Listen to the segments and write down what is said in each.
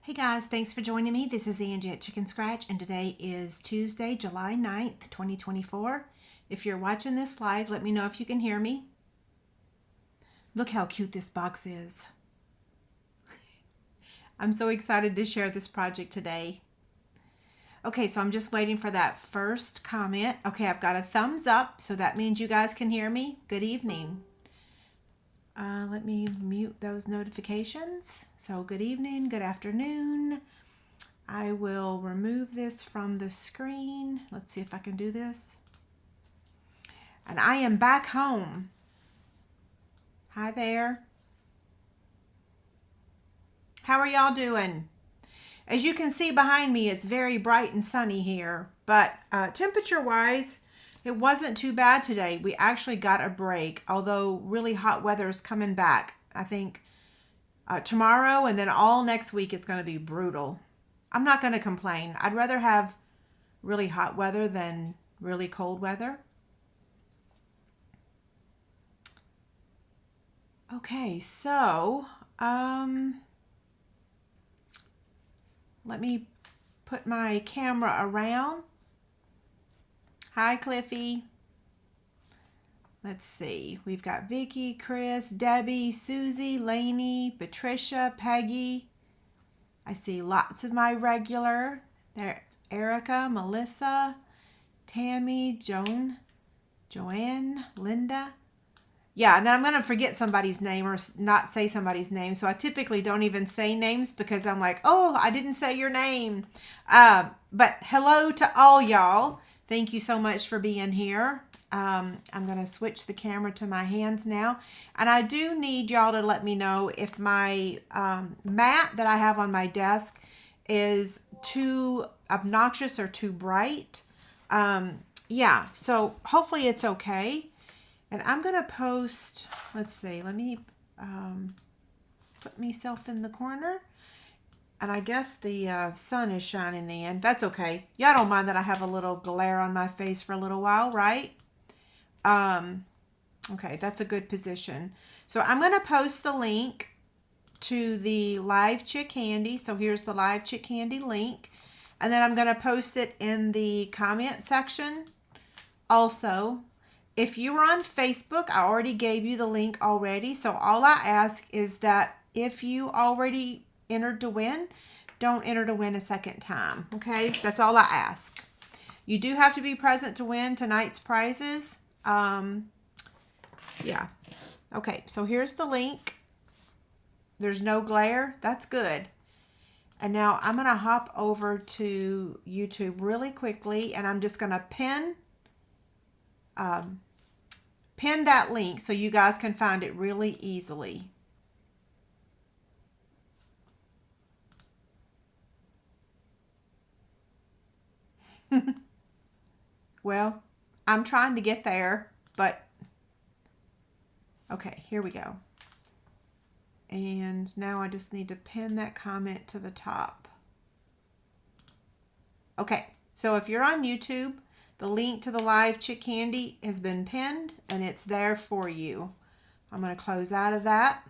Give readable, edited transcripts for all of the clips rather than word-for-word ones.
Hey guys, thanks for joining me. This is Angie at ChicnScratch, and today is Tuesday, July 9th, 2024. If you're watching this live, let me know if you can hear me. Look how cute this box is. I'm so excited to share this project today. Okay, so I'm just waiting for that first comment. Okay, I've got a thumbs up, so that means you guys can hear me. Good evening. Let me mute those notifications. So good evening, good afternoon. I will remove this from the screen. Let's see if I can do this. And I am back home. Hi there. How are y'all doing? As you can see behind me, it's very bright and sunny here, but temperature-wise, it wasn't too bad today. We actually got a break, although really hot weather is coming back. I think tomorrow and then all next week it's going to be brutal. I'm not going to complain. I'd rather have really hot weather than really cold weather. Okay, so let me put my camera around. Hi, Cliffy. Let's see. We've got Vicky, Chris, Debbie, Susie, Lainey, Patricia, Peggy. I see lots of my regular. There's Erica, Melissa, Tammy, Joanne, Linda. Yeah, and then I'm going to forget somebody's name or not say somebody's name. So I typically don't even say names because I'm like, oh, I didn't say your name. But hello to all y'all. Thank you so much for being here. I'm going to switch the camera to my hands now. And I do need y'all to let me know if my mat that I have on my desk is too obnoxious or too bright. Yeah, so hopefully it's okay. And I'm going to post, let's see, let me put myself in the corner. And I guess the sun is shining in. That's okay. Y'all don't mind that I have a little glare on my face for a little while, right? Okay, that's a good position. So I'm going to post the link to the live Chick Handy. So here's the live Chick Handy link. And then I'm going to post it in the comment section. Also, if you were on Facebook, I already gave you the link already. So all I ask is that if you already entered to win, don't enter to win a second time. Okay, that's all I ask. You do have to be present to win tonight's prizes. Yeah. Okay, so here's the link. There's no glare. That's good. And now I'm going to hop over to YouTube really quickly, and I'm just going to pin that link so you guys can find it really easily. Well, I'm trying to get there, but okay, here we go. And now I just need to pin that comment to the top. Okay, so if you're on YouTube, the link to the live Chick Handy has been pinned and it's there for you. I'm going to close out of that.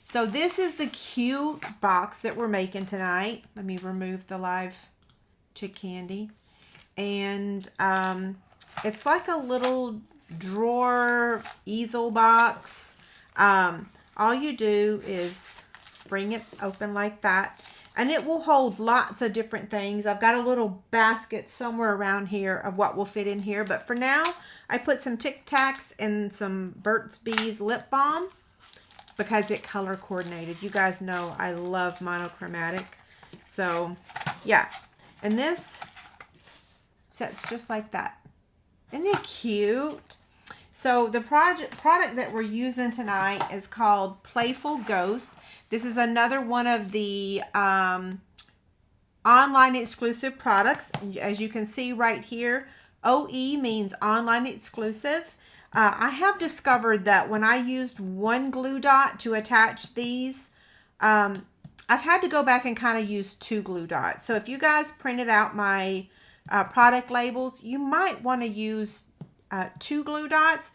So this is the cute box that we're making tonight. Let me remove the live Chick Handy. And it's like a little drawer easel box. All you do is bring it open like that. And it will hold lots of different things. I've got a little basket somewhere around here of what will fit in here. But for now, I put some Tic Tacs and some Burt's Bees lip balm because it color coordinated. You guys know I love monochromatic. So, yeah. And this sets just like that. Isn't it cute? So the product that we're using tonight is called Playful Ghost. This is another one of the online exclusive products. As you can see right here, OE means online exclusive. I have discovered that when I used one glue dot to attach these, I've had to go back and kind of use two glue dots. So if you guys printed out my product labels, you might want to use two glue dots,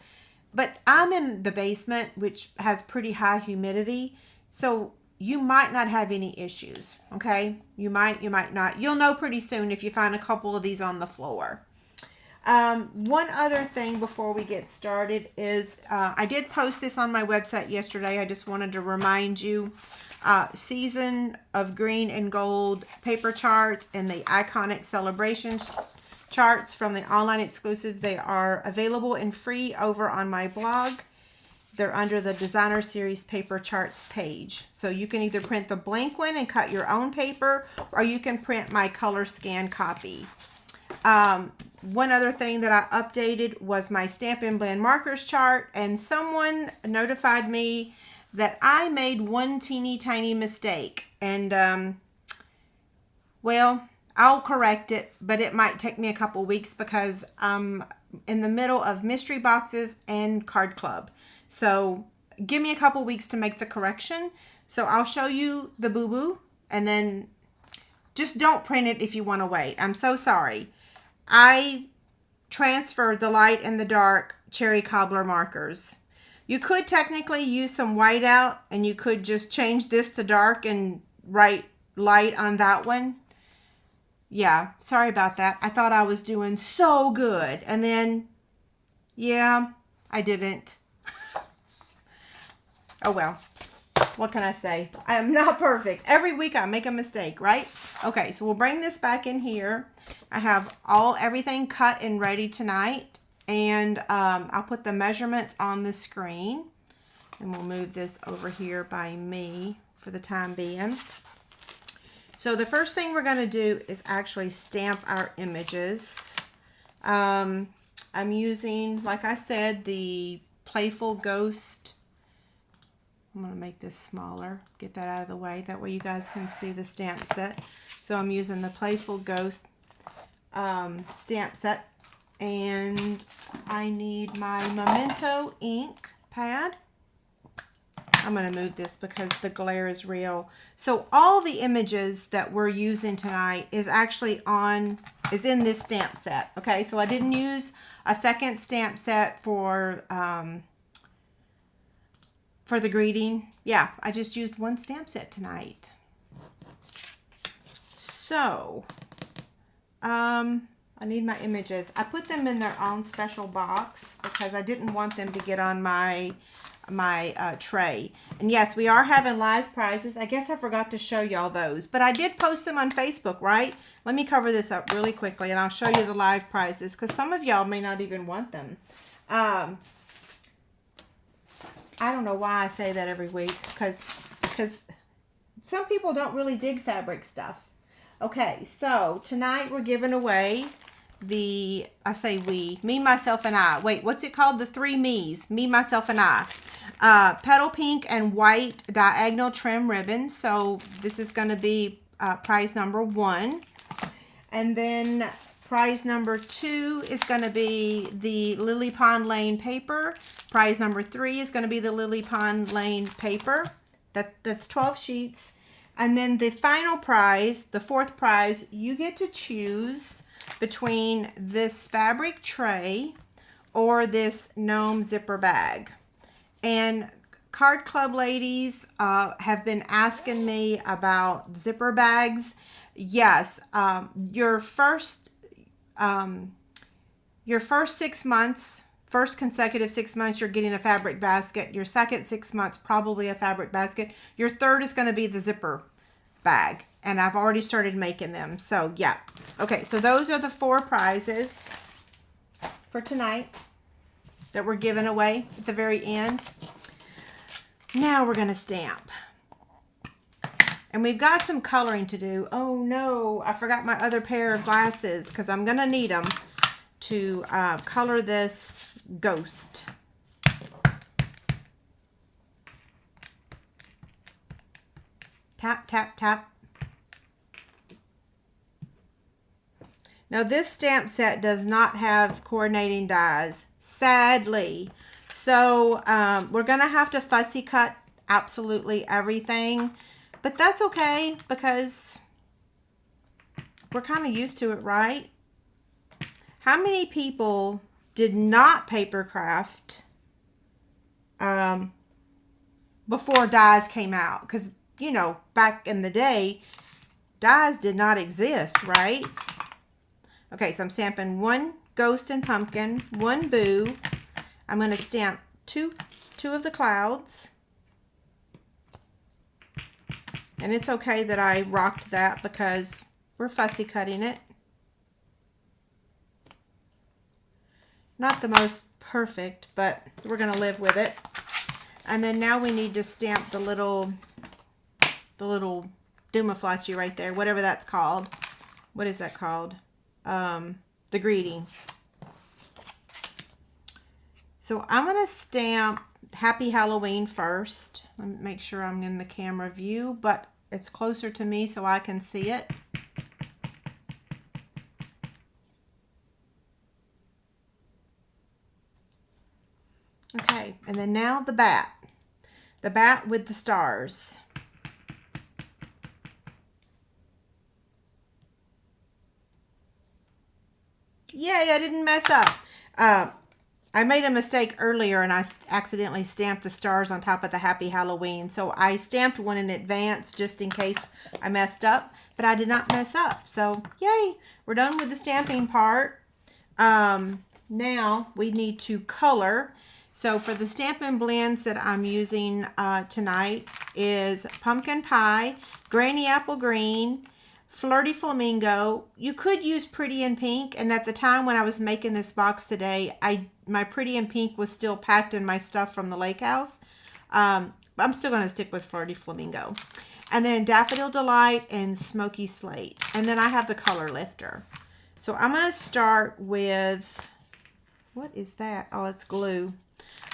but I'm in the basement, which has pretty high humidity. So you might not have any issues, okay? You might not. You'll know pretty soon if you find a couple of these on the floor. One other thing before we get started is I did post this on my website yesterday. I just wanted to remind you, Season of Green and Gold paper charts and the iconic celebrations charts from the online exclusives. They are available and free over on my blog. They're under the Designer Series paper charts page. So you can either print the blank one and cut your own paper, or you can print my color scan copy. One other thing that I updated was my Stampin' Blend markers chart, and someone notified me that I made one teeny tiny mistake. And, well, I'll correct it, but it might take me a couple weeks because I'm in the middle of mystery boxes and card club. So give me a couple weeks to make the correction. So I'll show you the boo-boo, and then just don't print it if you want to wait. I'm so sorry. I transferred the light and the dark cherry cobbler markers. You could technically use some whiteout, and you could just change this to dark and write light on that one. Yeah, sorry about that. I thought I was doing so good, and then, yeah, I didn't. Oh well, what can I say? I am not perfect. Every week I make a mistake, right? Okay, so we'll bring this back in here. I have everything cut and ready tonight, and I'll put the measurements on the screen, and we'll move this over here by me for the time being. So the first thing we're going to do is actually stamp our images. I'm using, like I said, the Playful Ghost. I'm going to make this smaller, get that out of the way. That way you guys can see the stamp set. So I'm using the Playful Ghost stamp set. And I need my Memento ink pad. I'm going to move this because the glare is real. So all the images that we're using tonight is actually is in this stamp set. Okay, so I didn't use a second stamp set for the greeting. Yeah, I just used one stamp set tonight. So, I need my images. I put them in their own special box because I didn't want them to get on my tray. And yes, we are having live prizes. I guess I forgot to show y'all those, but I did post them on Facebook, right? Let me cover this up really quickly and I'll show you the live prizes because some of y'all may not even want them. I don't know why I say that every week because some people don't really dig fabric stuff. Okay, so tonight we're giving away I say we, me, myself, and I. Wait, what's it called? The three me's. Me, myself, and I. Petal pink and white diagonal trim ribbon. So this is going to be prize number 1. And then prize number 2 is going to be the Lily Pond Lane paper. Prize number 3 is going to be the Lily Pond Lane paper. That's 12 sheets. And then the final prize, the 4th prize, you get to choose between this fabric tray or this gnome zipper bag. And card club ladies have been asking me about zipper bags. Yes, your first 6 months, first consecutive 6 months, you're getting a fabric basket. Your second 6 months, probably a fabric basket. Your third is going to be the zipper bag. And I've already started making them. So, yeah. Okay, so those are the 4 prizes for tonight that we're giving away at the very end. Now we're going to stamp. And we've got some coloring to do. Oh, no. I forgot my other pair of glasses because I'm going to need them to color this ghost. Tap, tap, tap. Now this stamp set does not have coordinating dies, sadly. So we're going to have to fussy cut absolutely everything. But that's okay because we're kind of used to it, right? How many people did not paper craft before dies came out? Because you know, back in the day, dies did not exist, right? Okay, so I'm stamping one ghost and pumpkin, one boo. I'm going to stamp two of the clouds. And it's okay that I rocked that because we're fussy cutting it. Not the most perfect, but we're going to live with it. And then now we need to stamp the little Dumaflachi right there, whatever that's called. What is that called? The greeting. So I'm going to stamp Happy Halloween first. Let me make sure I'm in the camera view, but it's closer to me so I can see it. Okay, and then now the bat. The bat with the stars. Yay, I didn't mess up. I made a mistake earlier and I accidentally stamped the stars on top of the Happy Halloween. So I stamped one in advance just in case I messed up, but I did not mess up. So yay, we're done with the stamping part. Now we need to color. So for the Stampin' Blends that I'm using tonight is Pumpkin Pie, Granny Apple Green, Flirty Flamingo. You could use Pretty in Pink, and at the time when I was making this box today, my Pretty in Pink was still packed in my stuff from the lake house. I'm still going to stick with Flirty Flamingo. And then Daffodil Delight and Smoky Slate. And then I have the color lifter. So I'm going to start with, what is that? Oh, it's glue.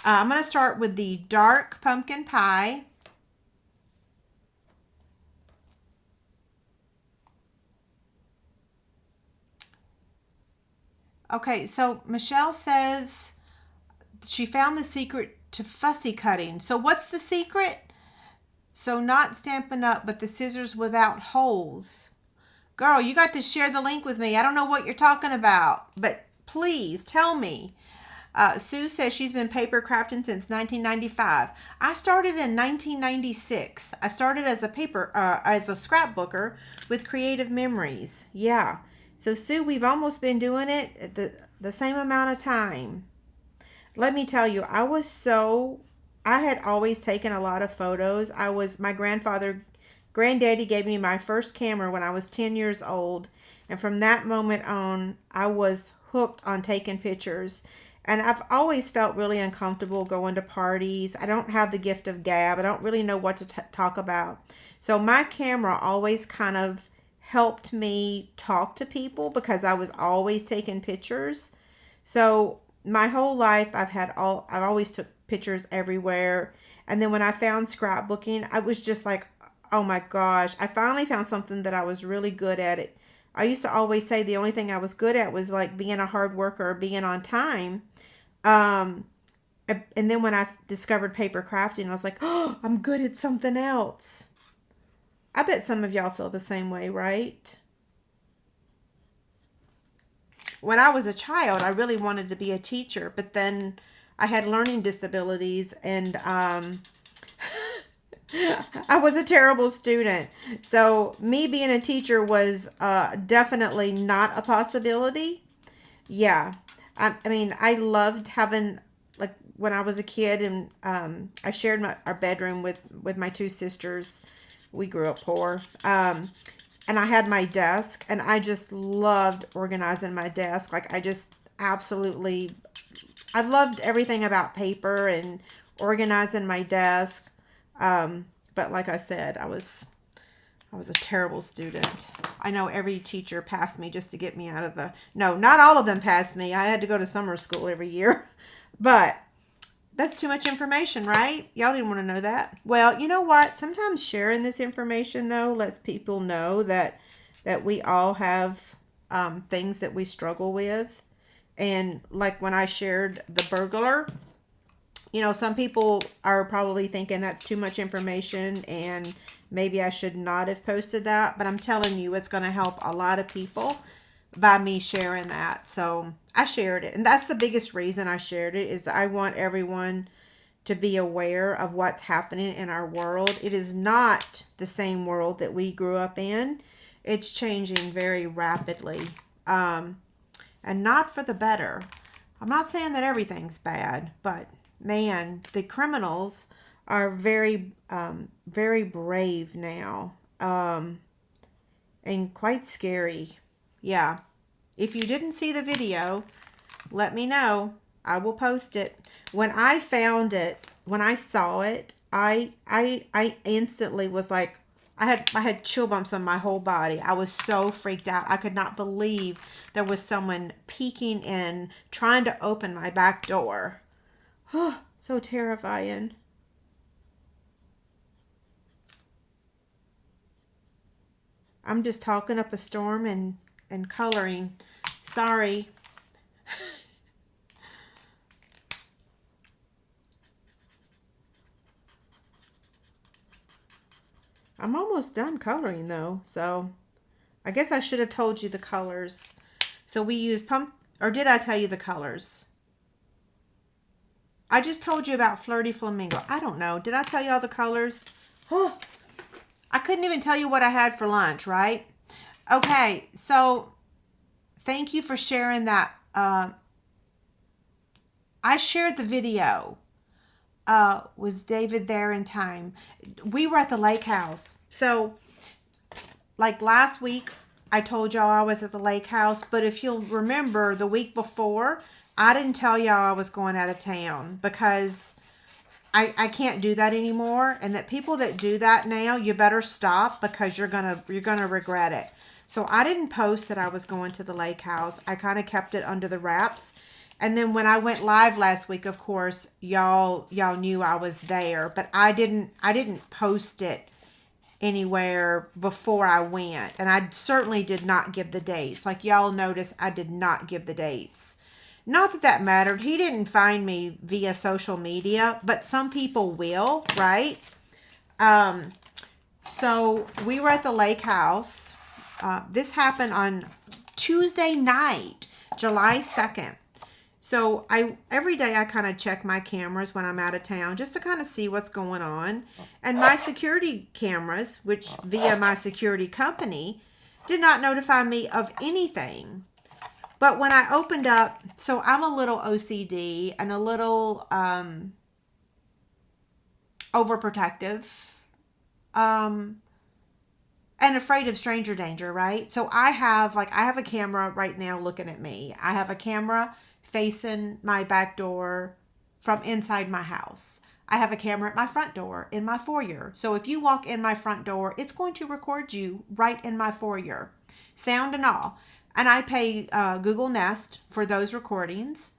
I'm going to start with the dark Pumpkin Pie. Okay, so Michelle says she found the secret to fussy cutting. So what's the secret? So not Stampin' Up, but the scissors without holes. Girl, you got to share the link with me. I don't know what you're talking about, but please tell me. Sue says she's been paper crafting since 1995. I started in 1996. I started as a scrapbooker with Creative Memories. Yeah. So Sue, we've almost been doing it at the same amount of time. Let me tell you, I had always taken a lot of photos. My granddaddy gave me my first camera when I was 10 years old. And from that moment on, I was hooked on taking pictures. And I've always felt really uncomfortable going to parties. I don't have the gift of gab. I don't really know what to talk about. So my camera always kind of helped me talk to people because I was always taking pictures. So my whole life I've always took pictures everywhere. And then when I found scrapbooking, I was just like, oh my gosh, I finally found something that I was really good at it. I used to always say the only thing I was good at was like being a hard worker or being on time. And then when I discovered paper crafting, I was like, oh, I'm good at something else. I bet some of y'all feel the same way, right? When I was a child, I really wanted to be a teacher, but then I had learning disabilities and I was a terrible student. So me being a teacher was definitely not a possibility. Yeah. I mean, I loved having, like, when I was a kid and I shared our bedroom with my two sisters. We grew up poor. And I had my desk, and I just loved organizing my desk. Like, I loved everything about paper and organizing my desk. But like I said, I was a terrible student. I know every teacher passed me just to get me out of no, not all of them passed me. I had to go to summer school every year. But that's too much information, right? Y'all didn't want to know that. Well, you know what? Sometimes sharing this information, though, lets people know that we all have things that we struggle with. And like when I shared the burglar, you know, some people are probably thinking that's too much information and maybe I should not have posted that. But I'm telling you, it's going to help a lot of people by me sharing that. So I shared it. And that's the biggest reason I shared it, is I want everyone to be aware of what's happening in our world. It is not the same world that we grew up in. It's changing very rapidly, and not for the better. I'm not saying that everything's bad, but man, the criminals are very, very brave now, and quite scary. Yeah. If you didn't see the video, let me know. I will post it. When I found it, when I saw it, I instantly was like, I had chill bumps on my whole body. I was so freaked out. I could not believe there was someone peeking in, trying to open my back door. Oh, so terrifying. I'm just talking up a storm and coloring. Sorry. I'm almost done coloring though, so I guess I should have told you the colors. So we use or did I tell you the colors? I just told you about Flirty Flamingo. I don't know. Did I tell you all the colors? Oh, I couldn't even tell you what I had for lunch, right? Okay, so thank you for sharing that. I shared the video. Was David there in time? We were at the lake house. So, like last week, I told y'all I was at the lake house. But if you'll remember, the week before, I didn't tell y'all I was going out of town because I can't do that anymore. And that people that do that now, you better stop because you're gonna regret it. So I didn't post that I was going to the lake house. I kind of kept it under the wraps. And then when I went live last week, of course, y'all knew I was there, but I didn't post it anywhere before I went. And I certainly did not give the dates. Like y'all notice, I did not give the dates. Not that that mattered. He didn't find me via social media, but some people will, right? So we were at the lake house. This happened on Tuesday night, July 2nd. So every day I kind of check my cameras when I'm out of town just to kind of see what's going on. And my security cameras, which via my security company, did not notify me of anything. But when I opened up, so I'm a little OCD and a little overprotective and afraid of stranger danger, right? So I have a camera right now looking at me. I have a camera facing my back door from inside my house. I have a camera at my front door in my foyer. So if you walk in my front door, it's going to record you right in my foyer, sound and all. And I pay Google Nest for those recordings.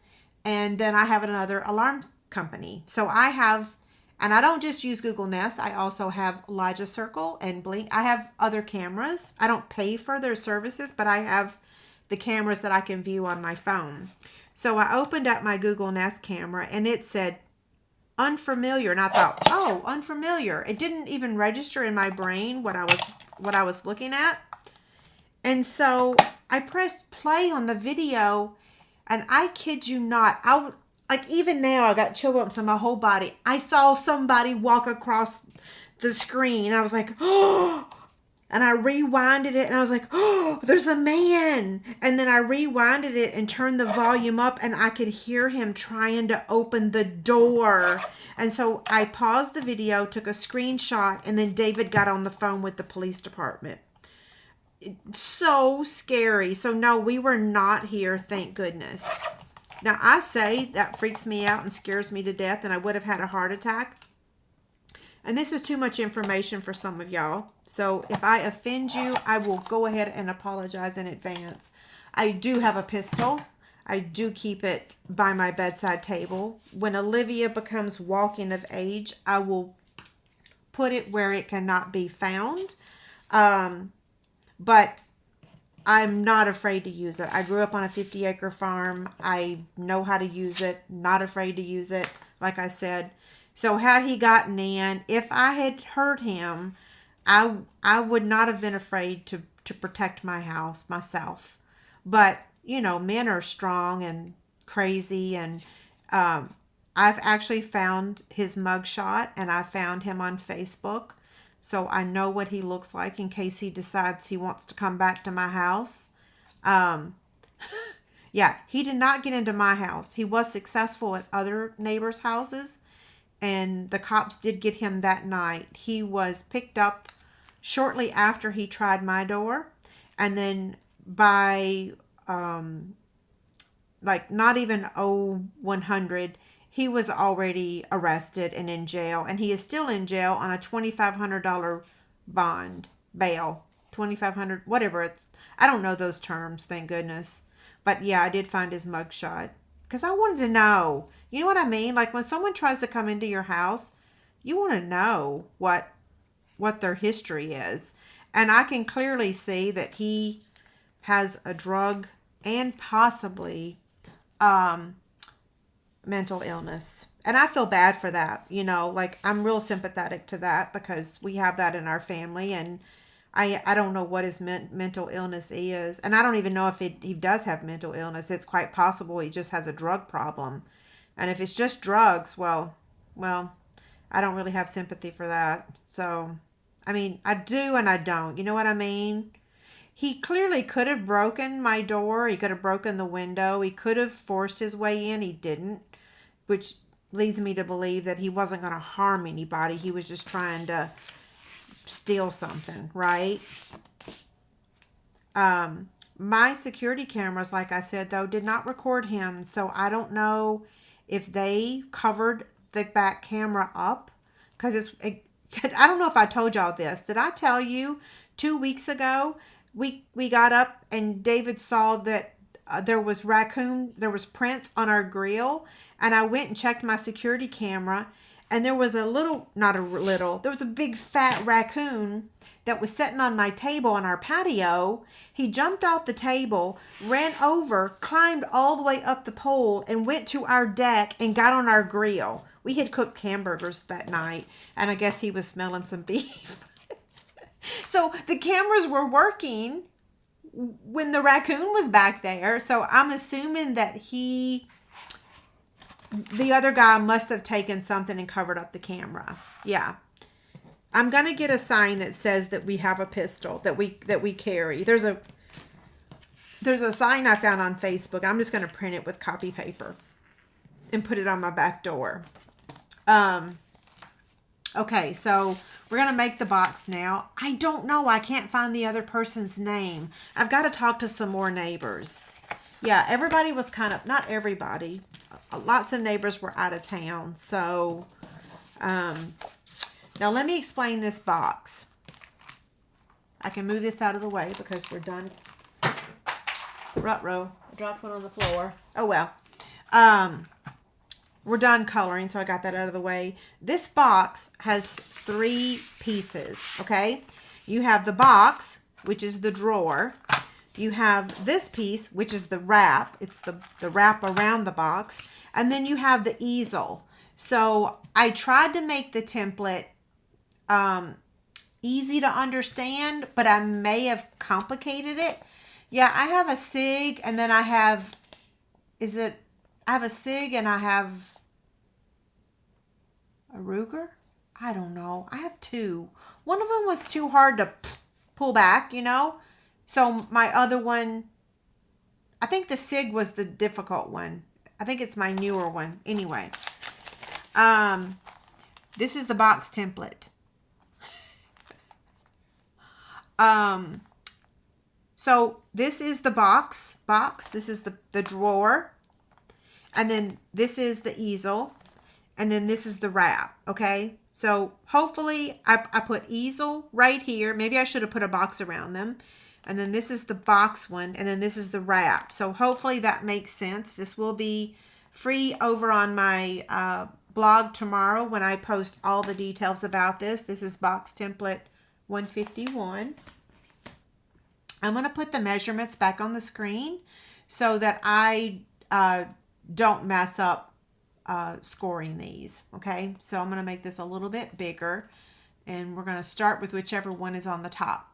And then I have another alarm company. So I have, and I don't just use Google Nest. I also have Elijah Circle and Blink. I have other cameras. I don't pay for their services, but I have the cameras that I can view on my phone. So I opened up my Google Nest camera and it said unfamiliar. And I thought, oh, unfamiliar. It didn't even register in my brain what I was looking at. And so I pressed play on the video and I kid you not, even now I got chill bumps on my whole body. I saw somebody walk across the screen. I was like, oh, and I rewinded it and I was like, oh, there's a man. And then I rewinded it and turned the volume up and I could hear him trying to open the door. And so I paused the video, took a screenshot, and then David got on the phone with the police department. So scary. So no, we were not here, thank goodness. Now I say that freaks me out and scares me to death and I would have had a heart attack. And this is too much information for some of y'all. So if I offend you, I will go ahead and apologize in advance. I do have a pistol. I do keep it by my bedside table. When Olivia becomes walking of age, I will put it where it cannot be found. But I'm not afraid to use it. I grew up on a 50-acre farm. I know how to use it. Not afraid to use it, like I said. So had he gotten in, if I had hurt him, I would not have been afraid to protect my house myself. But, you know, men are strong and crazy and I've actually found his mugshot, and I found him on Facebook. So I know what he looks like in case he decides he wants to come back to my house. Um, yeah, he did not get into my house. He was successful at other neighbors' houses, and the cops did get him that night. He was picked up shortly after he tried my door, and then by like not even 100, he was already arrested and in jail, and he is still in jail on a $2,500 bond bail. 2,500, whatever it's. I don't know those terms, thank goodness. But yeah, I did find his mugshot because I wanted to know. You know what I mean? Like when someone tries to come into your house, you want to know what their history is. And I can clearly see that he has a drug and possibly mental illness. And I feel bad for that. You know, like I'm real sympathetic to that because we have that in our family. And I don't know what his mental illness is. And I don't even know if he does have mental illness. It's quite possible he just has a drug problem. And if it's just drugs, well, I don't really have sympathy for that. So, I mean, I do and I don't. You know what I mean? He clearly could have broken my door. He could have broken the window. He could have forced his way in. He didn't, which leads me to believe that he wasn't going to harm anybody. He was just trying to steal something, right? My security cameras, like I said, though, did not record him. So I don't know if they covered the back camera up because I don't know if I told y'all this. Did I tell you 2 weeks ago we got up and David saw that there was prints on our grill, and I went and checked my security camera, and there was there was a big fat raccoon that was sitting on my table on our patio. He jumped off the table, ran over, climbed all the way up the pole, and went to our deck and got on our grill. We had cooked hamburgers that night, and I guess he was smelling some beef. So the cameras were working when the raccoon was back there. So I'm assuming that the other guy must have taken something and covered up the camera. Yeah. I'm going to get a sign that says that we have a pistol that we carry. There's a sign I found on Facebook. I'm just going to print it with copy paper and put it on my back door. Okay, so we're going to make the box now. I don't know. I can't find the other person's name. I've got to talk to some more neighbors. Yeah, everybody was not everybody. Lots of neighbors were out of town. So, now let me explain this box. I can move this out of the way because we're done. Ruh-roh. I dropped one on the floor. Oh, well. We're done coloring, so I got that out of the way. This box has 3 pieces, okay? You have the box, which is the drawer. You have this piece, which is the wrap. It's the wrap around the box. And then you have the easel. So I tried to make the template easy to understand, but I may have complicated it. Yeah, I have a SIG, and then I have, I have a SIG and I have a Ruger? I don't know. I have 2. One of them was too hard to pull back, you know? So my other one, I think the SIG was the difficult one. I think it's my newer one. Anyway, this is the box template. So this is the box. This is the drawer. And then this is the easel. And then this is the wrap. Okay. So hopefully I put easel right here. Maybe I should have put a box around them. And then this is the box one. And then this is the wrap. So hopefully that makes sense. This will be free over on my blog tomorrow when I post all the details about this. This is box template 151. I'm going to put the measurements back on the screen so that I don't mess up scoring these. Okay, so I'm going to make this a little bit bigger, and we're going to start with whichever one is on the top.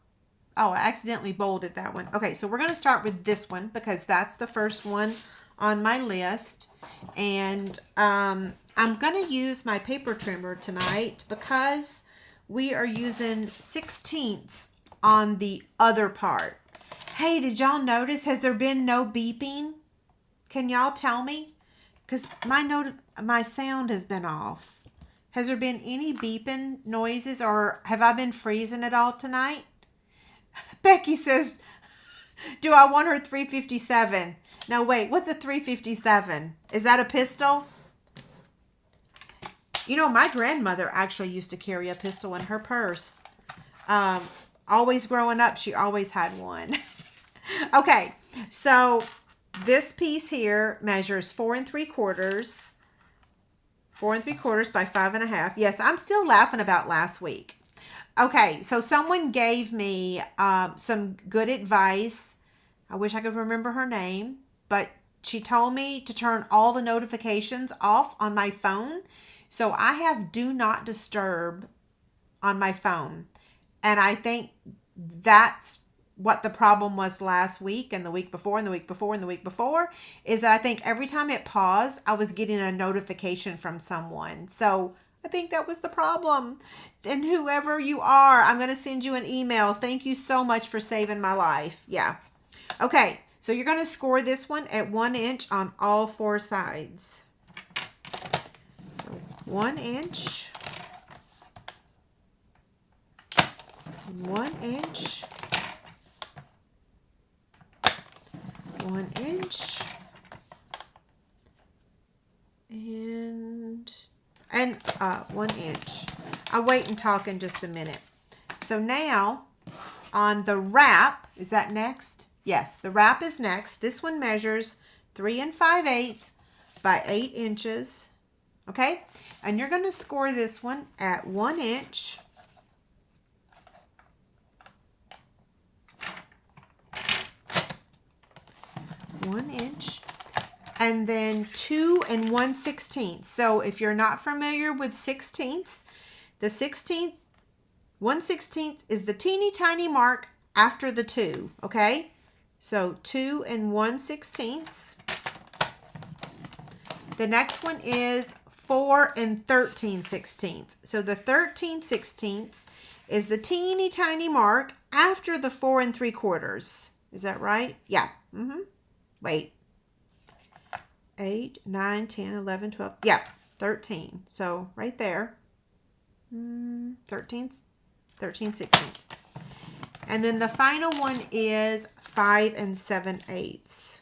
Oh, I accidentally bolded that one. Okay, so we're going to start with this one because that's the first one on my list. And I'm going to use my paper trimmer tonight because we are using 1/16 on the other part. Hey, did y'all notice? Has there been no beeping? Can y'all tell me? Because my sound has been off. Has there been any beeping noises, or have I been freezing at all tonight? Becky says, do I want her 357? No, wait, what's a 357? Is that a pistol? You know, my grandmother actually used to carry a pistol in her purse. Always growing up, she always had one. Okay, so this piece here measures 4 3/4. 4 3/4 by 5.5. Yes, I'm still laughing about last week. Okay, so someone gave me some good advice. I wish I could remember her name, but she told me to turn all the notifications off on my phone. So I have do not disturb on my phone. And I think that's what the problem was last week and the week before and the week before and the week before, is that I think every time it paused, I was getting a notification from someone. So I think that was the problem. And whoever you are, I'm going to send you an email. Thank you so much for saving my life. Yeah. Okay. So you're going to score this one at 1 inch on all 4 sides. So 1 inch. 1 inch. 1 inch. And 1 inch. I'll wait and talk in just a minute. So now on the wrap, is that next? Yes, the wrap is next. This one measures 3 5/8 by 8 inches. Okay, and you're going to score this one at 1 inch. And then 2 1/16. So if you're not familiar with 16ths, the 1/16 is the teeny tiny mark after the 2. Okay, so 2 1/16. The next one is 4 13/16. So the 13/16 is the teeny tiny mark after the 4 3/4. Is that right? Yeah. Wait. 8, 9, 10, 11, 12. Yeah, 13. So right there. 13, 16. And then the final one is 5 7/8.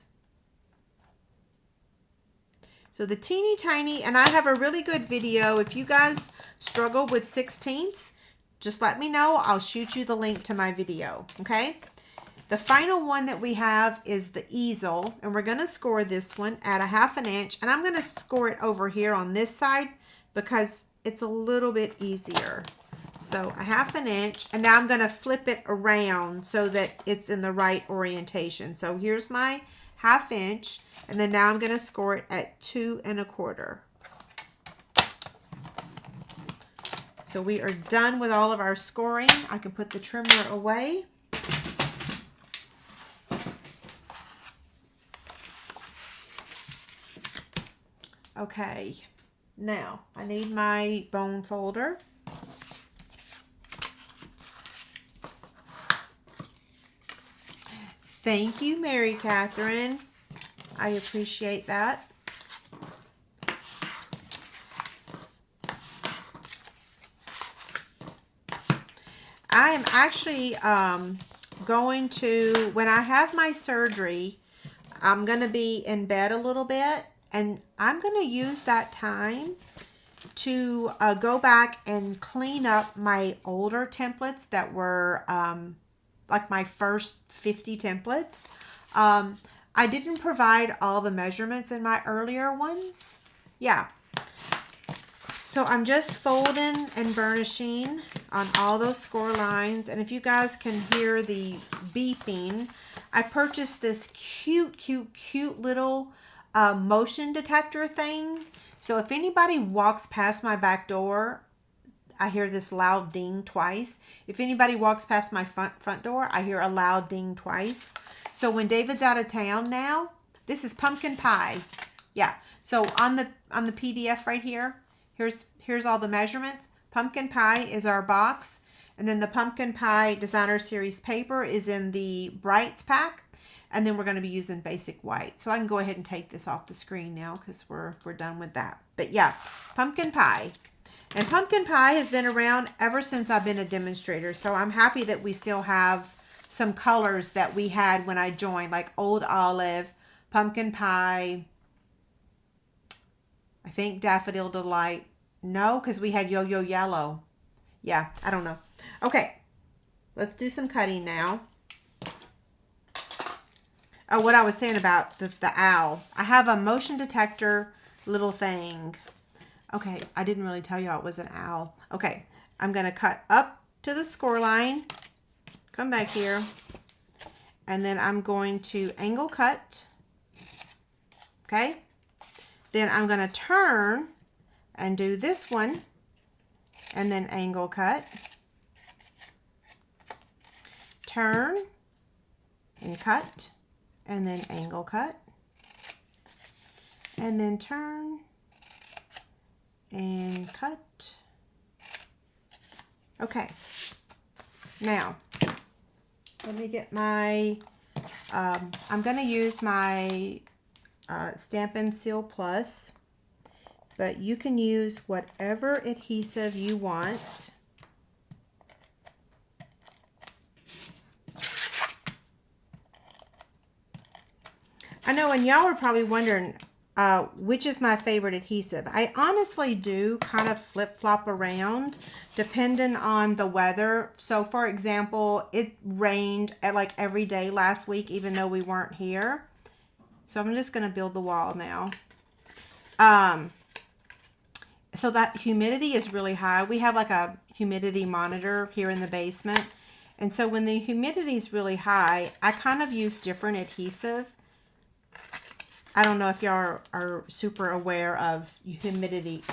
So the teeny tiny, and I have a really good video. If you guys struggle with 16ths, just let me know. I'll shoot you the link to my video. Okay. The final one that we have is the easel, and we're going to score this one at 1/2 inch, and I'm going to score it over here on this side because it's a little bit easier. So 1/2 inch, and now I'm going to flip it around so that it's in the right orientation. So here's my 1/2 inch, and then now I'm going to score it at 2 1/4. So we are done with all of our scoring. I can put the trimmer away. Okay, now I need my bone folder. Thank you, Mary Catherine. I appreciate that. I am actually going to, when I have my surgery, I'm going to be in bed a little bit. And I'm going to use that time to go back and clean up my older templates that were like my first 50 templates. I didn't provide all the measurements in my earlier ones. Yeah. So I'm just folding and burnishing on all those score lines. And if you guys can hear the beeping, I purchased this cute little motion detector thing. So if anybody walks past my back door, I hear this loud ding twice. If anybody walks past my front door, I hear a loud ding twice. So when David's out of town now, this is pumpkin pie. Yeah. So on the PDF right here, here's all the measurements. Pumpkin pie is our box, and then the pumpkin pie designer series paper is in the Brights pack, and then we're going to be using basic white. So I can go ahead and take this off the screen now because we're done with that. But yeah, pumpkin pie. And pumpkin pie has been around ever since I've been a demonstrator. So I'm happy that we still have some colors that we had when I joined, like Old Olive, pumpkin pie, I think Daffodil Delight. No, because we had Yo-Yo Yellow. Yeah, I don't know. Okay, let's do some cutting now. Oh, what I was saying about the owl. I have a motion detector little thing. Okay, I didn't really tell y'all it was an owl. Okay, I'm going to cut up to the score line. Come back here. And then I'm going to angle cut. Okay. Then I'm going to turn and do this one. And then angle cut. Turn and cut. And then angle cut. And then turn and cut. Okay. Now, let me get my, I'm going to use my Stampin' Seal Plus, but you can use whatever adhesive you want. I know, and y'all are probably wondering which is my favorite adhesive. I honestly do kind of flip-flop around depending on the weather. So for example, it rained at like every day last week, even though we weren't here. So I'm just going to build the wall now. So that humidity is really high. We have like a humidity monitor here in the basement. And so when the humidity is really high, I kind of use different adhesive. I don't know if y'all are super aware of humidity.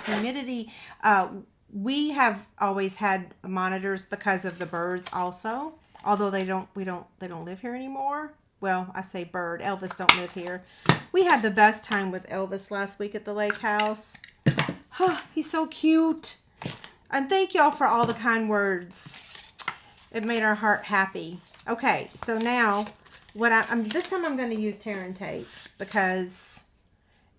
We have always had monitors because of the birds also. Although they don't live here anymore. Well, I say bird. Elvis don't live here. We had the best time with Elvis last week at the lake house. Oh, he's so cute. And thank y'all for all the kind words. It made our heart happy. Okay, so now this time I'm going to use tear and tape because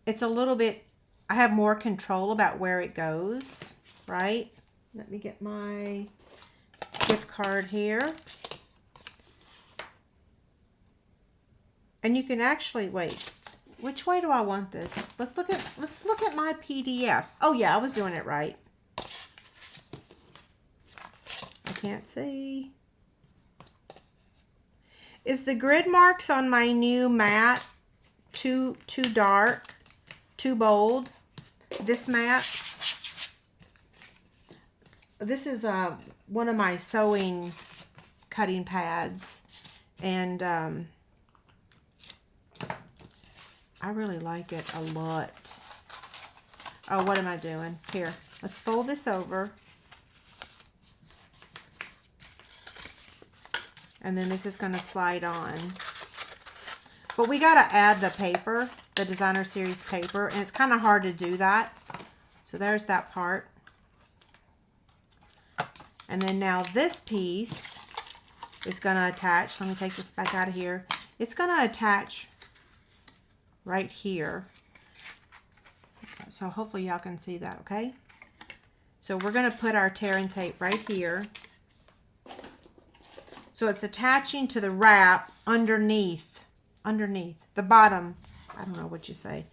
it's a little bit, I have more control about where it goes, right? Let me get my gift card here. And you can actually, wait, which way do I want this? Let's look at my PDF. Oh yeah, I was doing it right. I can't see. Is the grid marks on my new mat too dark, too bold? This mat. This is one of my sewing cutting pads, and I really like it a lot. Oh, what am I doing? Here, let's fold this over. And then this is going to slide on. But we got to add the paper, the designer series paper, and it's kind of hard to do that. So there's that part. And then now this piece is going to attach. Let me take this back out of here. It's going to attach right here. So hopefully y'all can see that, okay? So we're going to put our tear and tape right here. So it's attaching to the wrap underneath the bottom. I don't know what you say.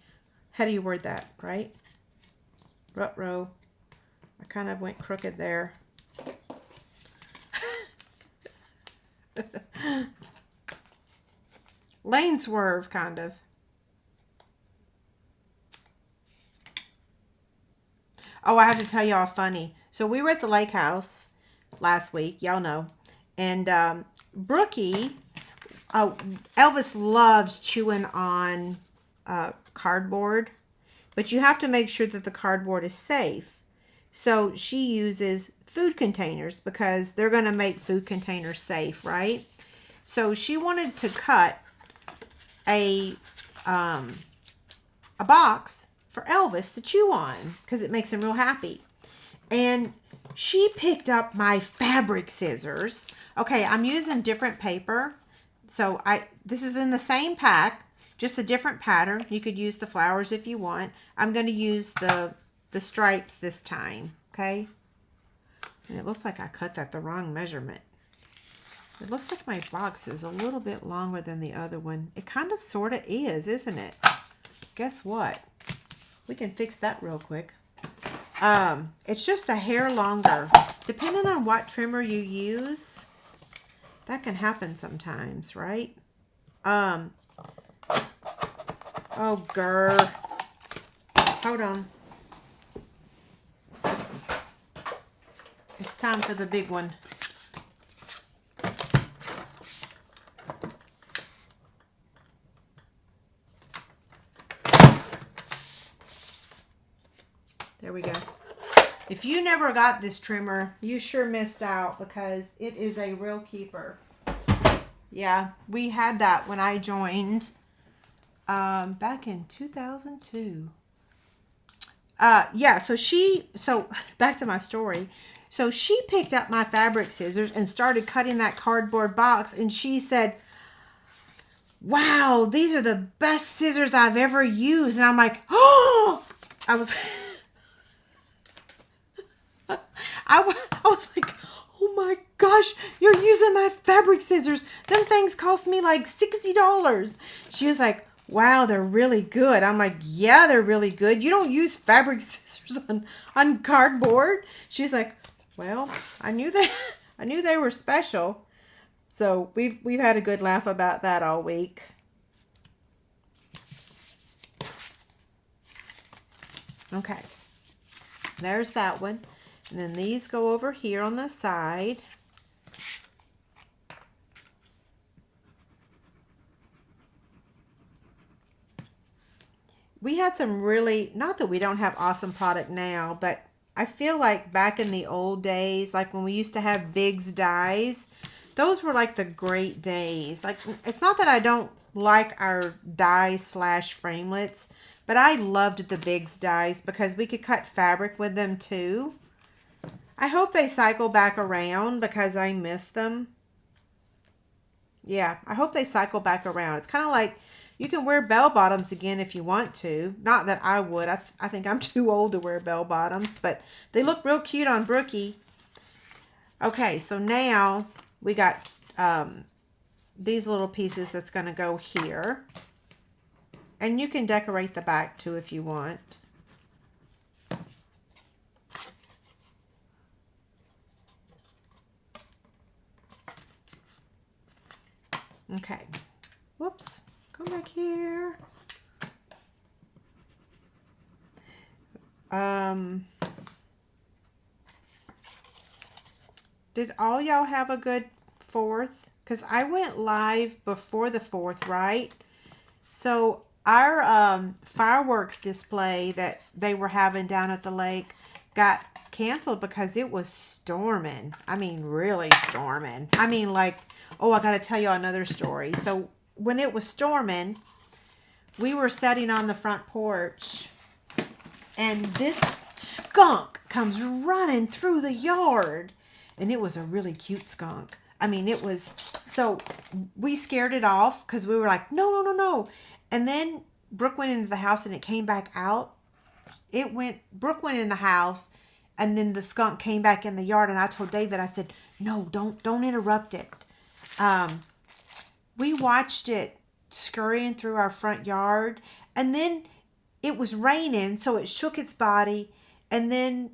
How do you word that, right? Ruh-roh. I kind of went crooked there. Lane swerve, kind of. Oh, I have to tell y'all funny. So we were at the lake house last week. Y'all know. And Brookie, Elvis loves chewing on cardboard, but you have to make sure that the cardboard is safe. So she uses food containers because they're going to make food containers safe, right? So she wanted to cut a box for Elvis to chew on because it makes him real happy. And she picked up my fabric scissors. Okay, I'm using different paper. So this is in the same pack, just a different pattern. You could use the flowers if you want. I'm going to use the stripes this time, okay? And it looks like I cut that the wrong measurement. It looks like my box is a little bit longer than the other one. It kind of sort of is, isn't it? Guess what? We can fix that real quick. It's just a hair longer. Depending on what trimmer you use, that can happen sometimes, right? Oh, grr. Hold on. It's time for the big one. There we go. If you never got this trimmer, you sure missed out because it is a real keeper. Yeah, we had that when I joined back in 2002. Yeah, so back to my story. So she picked up my fabric scissors and started cutting that cardboard box, and she said, "Wow, these are the best scissors I've ever used." And I'm like, "Oh!" I was like, "Oh my gosh, you're using my fabric scissors. Them things cost me like $60. She was like, "Wow, they're really good." I'm like, "Yeah, they're really good. You don't use fabric scissors on cardboard." She's like, "Well, I knew they were special." So we've had a good laugh about that all week. Okay. There's that one. And then these go over here on the side. We had some really, not that we don't have awesome product now, but I feel like back in the old days, like when we used to have Big's dies, those were like the great days. Like, it's not that I don't like our dies / framelits, but I loved the Big's dies because we could cut fabric with them too. I hope they cycle back around because I miss them. Yeah, I hope they cycle back around. It's kind of like you can wear bell bottoms again if you want to. Not that I would. I think I'm too old to wear bell bottoms, but they look real cute on Brookie. Okay, so now we got these little pieces that's going to go here. And you can decorate the back too if you want. Okay. Whoops. Come back here. Did all y'all have a good 4th? Because I went live before the 4th, right? So our fireworks display that they were having down at the lake got canceled because it was storming. I mean, really storming. I mean, like, oh, I got to tell you another story. So when it was storming, we were sitting on the front porch, and this skunk comes running through the yard, and it was a really cute skunk. I mean, it was, so we scared it off because we were like, no, no, no, no. And then Brooke went into the house and it came back out. Brooke went in the house, and then the skunk came back in the yard, and I told David, I said, no, don't interrupt it. We watched it scurrying through our front yard, and then it was raining, so it shook its body, and then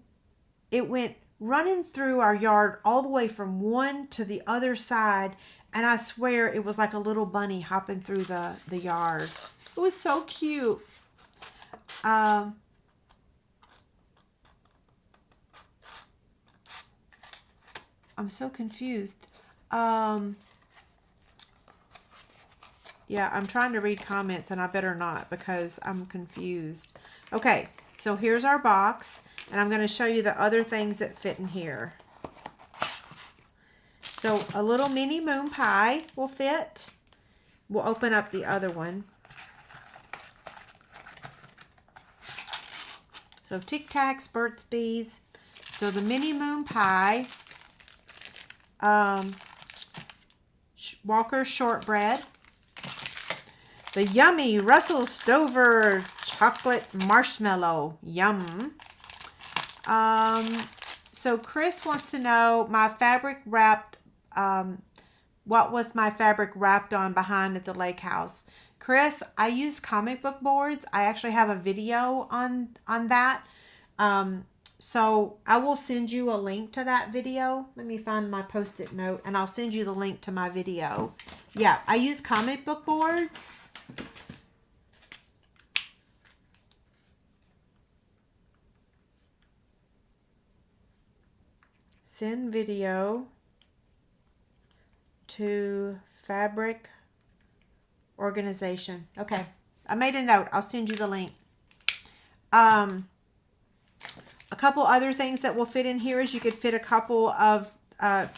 it went running through our yard all the way from one to the other side, and I swear it was like a little bunny hopping through the yard. It was so cute. I'm so confused. Yeah, I'm trying to read comments, and I better not because I'm confused. Okay, so here's our box, and I'm going to show you the other things that fit in here. So a little mini moon pie will fit. We'll open up the other one. So Tic Tacs, Burt's Bees. So the Mini Moon Pie. Walker's Shortbread. The yummy Russell Stover Chocolate Marshmallow. Yum. So Chris wants to know my fabric wrapped, what was my fabric wrapped on behind at the lake house? Chris, I use comic book boards. I actually have a video on that. So I will send you a link to that video. Let me find my post-it note and I'll send you the link to my video. Yeah, I use comic book boards. Send video to fabric organization. Okay, I made a note. I'll send you the link. A couple other things that will fit in here is you could fit a couple of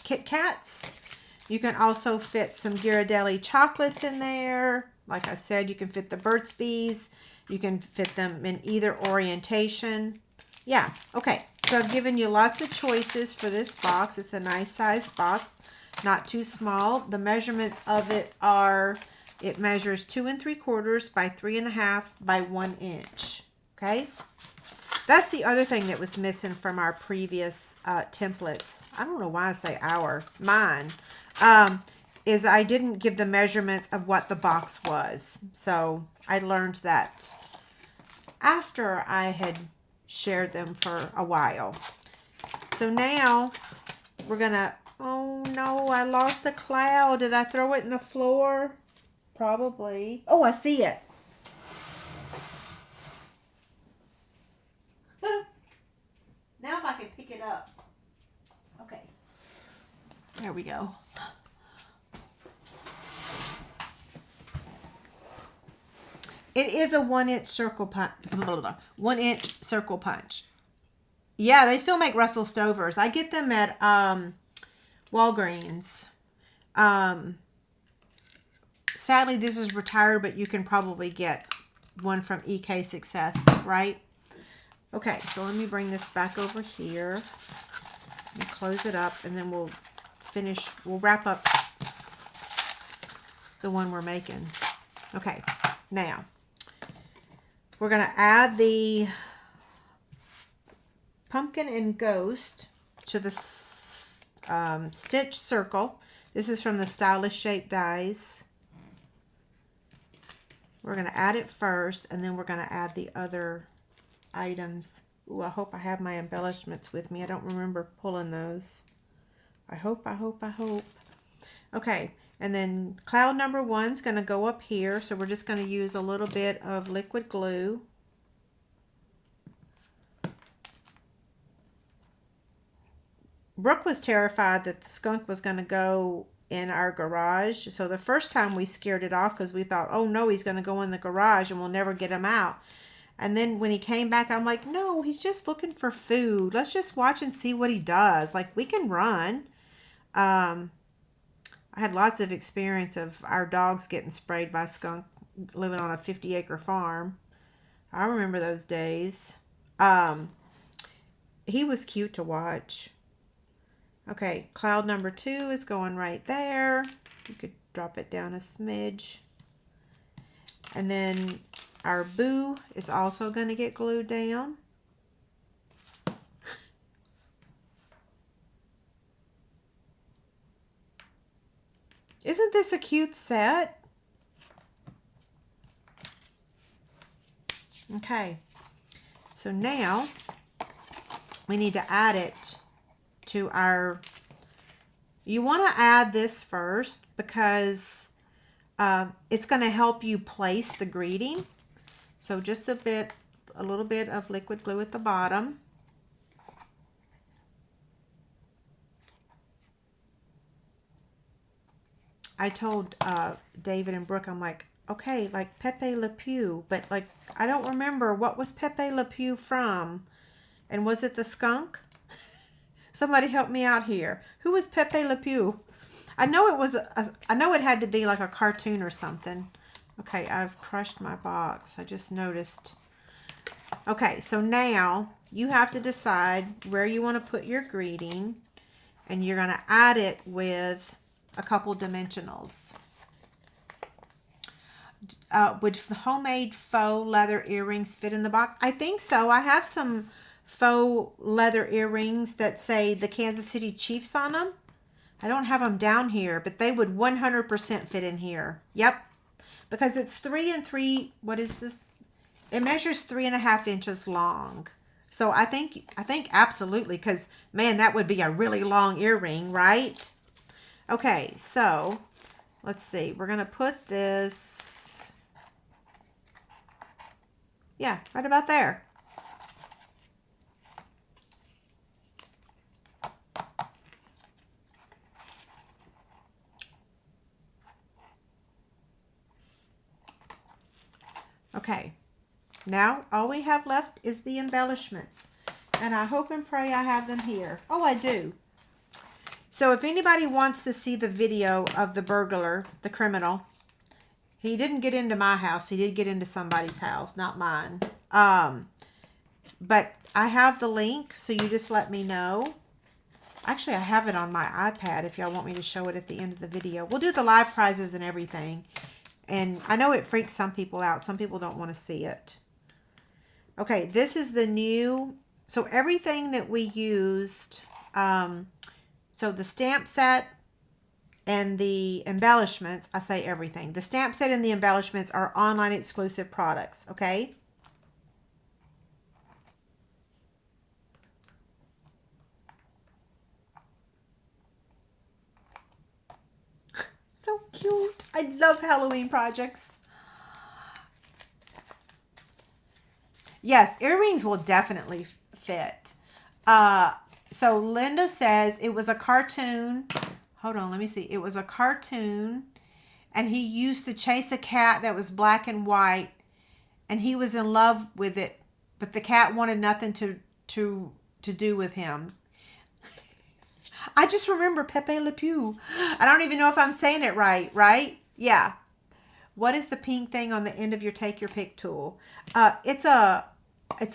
Kit Kats. You can also fit some Ghirardelli chocolates in there. Like I said, you can fit the Burt's Bees. You can fit them in either orientation. Yeah, okay. So I've given you lots of choices for this box. It's a nice sized box, not too small. The measurements of it are, it measures 2 3/4 by 3.5 by 1 inch. Okay. That's the other thing that was missing from our previous templates. I don't know why I say mine. Is I didn't give the measurements of what the box was. So I learned that after I had shared them for a while. So now we're gonna, oh no, I lost a cloud. Did I throw it in the floor? Probably. Oh, I see it. Now if I can pick it up. Okay. There we go. It is a 1 inch circle punch. 1 inch circle punch. Yeah, they still make Russell Stovers. I get them at Walgreens. Sadly, this is retired, but you can probably get one from EK Success, right? Okay, so let me bring this back over here. Let me close it up, and then we'll wrap up the one we're making. Okay, now we're going to add the pumpkin and ghost to the stitch circle. This is from the Stylish Shape Dies. We're going to add it first, and then we're going to add the other items. Ooh, I hope I have my embellishments with me. I don't remember pulling those. I hope. Okay, and then cloud number 1 is going to go up here. So we're just going to use a little bit of liquid glue. Brooke was terrified that the skunk was going to go in our garage. So the first time we scared it off because we thought, oh no, he's going to go in the garage and we'll never get him out. And then when he came back, I'm like, no, he's just looking for food. Let's just watch and see what he does. Like, we can run. I had lots of experience of our dogs getting sprayed by skunk living on a 50-acre farm. I remember those days. He was cute to watch. Okay, cloud number 2 is going right there. You could drop it down a smidge. And then our boo is also going to get glued down. Isn't this a cute set? Okay, so now we need to add it to our, you want to add this first because it's going to help you place the greeting. So just a little bit of liquid glue at the bottom. I told David and Brooke, I'm like, okay, like Pepe Le Pew, but like, I don't remember, what was Pepe Le Pew from? And was it the skunk? Somebody help me out here. Who was Pepe Le Pew? I know it was, I know it had to be like a cartoon or something. Okay, I've crushed my box. I just noticed. Okay, so now you have to decide where you want to put your greeting, and you're going to add it with a couple dimensionals. Would homemade faux leather earrings fit in the box? I think so. I have some faux leather earrings that say the Kansas City Chiefs on them. I don't have them down here, but they would 100% fit in here. Yep. Because it's 3 and 3. What is this? It measures 3.5 inches long. So I think absolutely, because man, that would be a really long earring, right? Okay, so let's see. We're gonna put this, yeah, right about there. Okay, now all we have left is the embellishments. And I hope and pray I have them here. Oh, I do. So if anybody wants to see the video of the burglar, the criminal, he didn't get into my house. He did get into somebody's house, not mine. But I have the link, so you just let me know. Actually, I have it on my iPad if y'all want me to show it at the end of the video. We'll do the live prizes and everything. And I know it freaks some people out. Some people don't want to see it. Okay, this is the new. So everything that we used, so the stamp set and the embellishments, I say everything. The stamp set and the embellishments are online exclusive products, okay? So cute. I love Halloween projects. Yes, earrings will definitely fit. So Linda says it was a cartoon. Hold on, let me see. It was a cartoon, and he used to chase a cat that was black and white, and he was in love with it, but the cat wanted nothing to do with him. I just remember Pepe Le Pew. I don't even know if I'm saying it right? Yeah. What is the pink thing on the end of your take your pick tool? It's a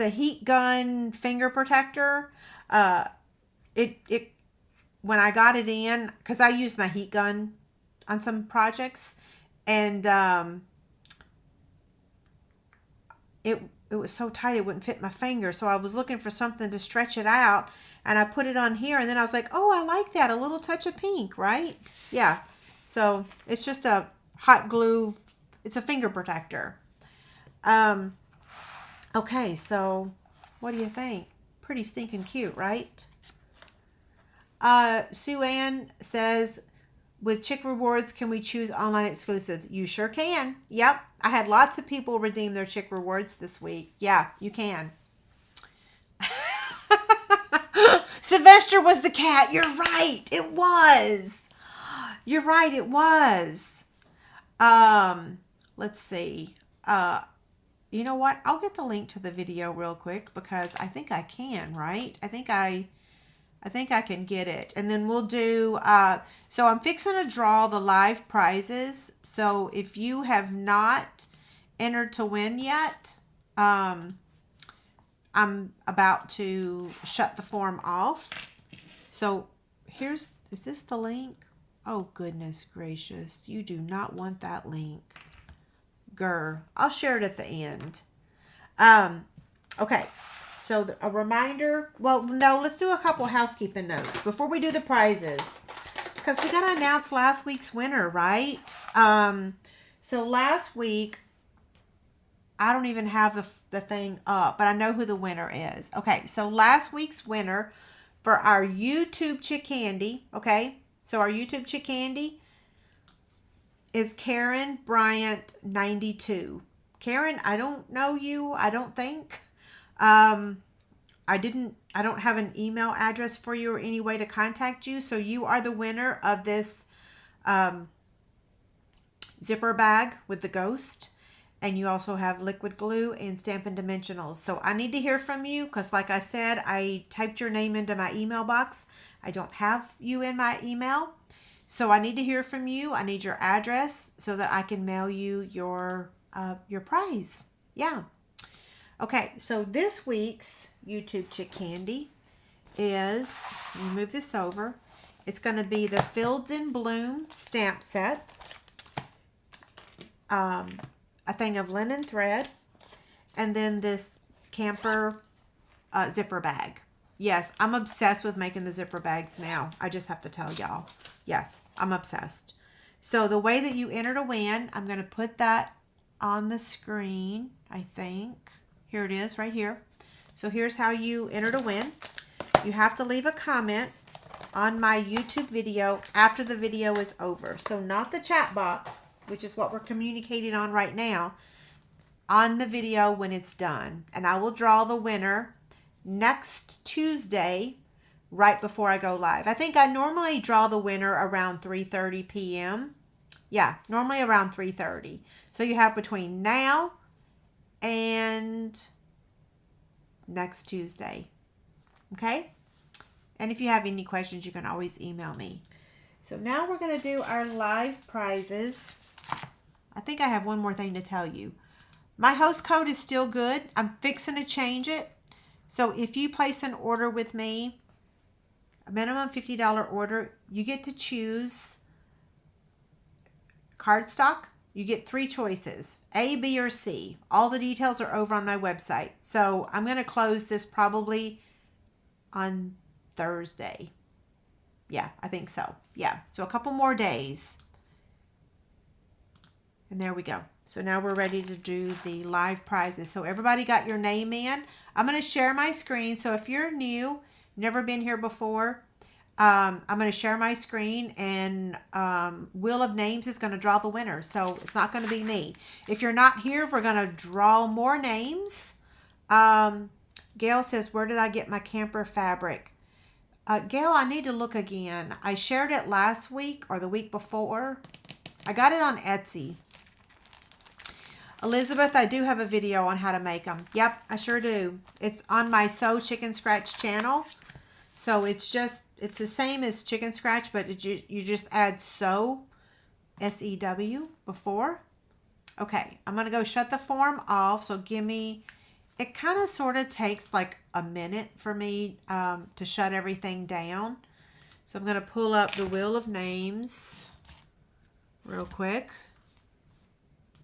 heat gun finger protector. When I got it in, because I used my heat gun on some projects, and it was so tight it wouldn't fit my finger. So I was looking for something to stretch it out, and I put it on here, and then I was like, oh, I like that. A little touch of pink, right? Yeah. So it's just a hot glue. It's a finger protector. Okay, so what do you think? Pretty stinking cute, right? Sue Ann says, with Chick Rewards, can we choose online exclusives? You sure can. Yep. I had lots of people redeem their Chick Rewards this week. Yeah, you can. Sylvester was the cat. You're right. It was. You're right. It was. Let's see. You know what? I'll get the link to the video real quick because I think I can, right? I think I can get it. And then we'll do, so I'm fixing to draw the live prizes. So if you have not entered to win yet, I'm about to shut the form off. So is this the link? Oh, goodness gracious. You do not want that link. Grr. I'll share it at the end. Okay. So a reminder, well, no, let's do a couple housekeeping notes before we do the prizes, because we got to announce last week's winner, right? So last week, I don't even have the thing up, but I know who the winner is. Okay, so last week's winner for our YouTube Chick Candy, okay? So our YouTube Chick Candy is Karen Bryant 92. Karen, I don't know you, I don't think. I don't have an email address for you or any way to contact you. So you are the winner of this zipper bag with the ghost. And you also have liquid glue and Stampin' Dimensionals. So I need to hear from you because, like I said, I typed your name into my email box. I don't have you in my email. So I need to hear from you. I need your address so that I can mail you your prize. Yeah. Okay, so this week's YouTube Chick Candy is, let me move this over. It's going to be the Fields in Bloom stamp set. A thing of linen thread. And then this camper zipper bag. Yes, I'm obsessed with making the zipper bags now. I just have to tell y'all. Yes, I'm obsessed. So the way that you enter to win, I'm going to put that on the screen, I think. Here it is, right here. So here's how you enter to win. You have to leave a comment on my YouTube video after the video is over. So not the chat box, which is what we're communicating on right now, on the video when it's done. And I will draw the winner next Tuesday, right before I go live. I think I normally draw the winner around 3:30 p.m. Yeah, normally around 3:30. So you have between now and next Tuesday. Okay? And if you have any questions, you can always email me. So now we're going to do our live prizes. I think I have one more thing to tell you. My host code is still good. I'm fixing to change it. So if you place an order with me, a minimum $50 order, you get to choose cardstock. You get 3 choices, A, B, or C. All the details are over on my website. So I'm going to close this probably on Thursday. Yeah, I think so. Yeah, so a couple more days. And there we go. So now we're ready to do the live prizes. So everybody got your name in. I'm going to share my screen. So if you're new, never been here before, I'm going to share my screen, and Wheel of Names is going to draw the winner. So it's not going to be me. If you're not here, we're going to draw more names. Gail says, where did I get my camper fabric? Gail, I need to look again. I shared it last week or the week before. I got it on Etsy. Elizabeth, I do have a video on how to make them. Yep, I sure do. It's on my Sew ChicnScratch channel. So it's the same as ChicnScratch, but you just add sew, S-E-W, before. Okay, I'm going to go shut the form off. So give me, it kind of sort of takes like a minute for me to shut everything down. So I'm going to pull up the Wheel of Names real quick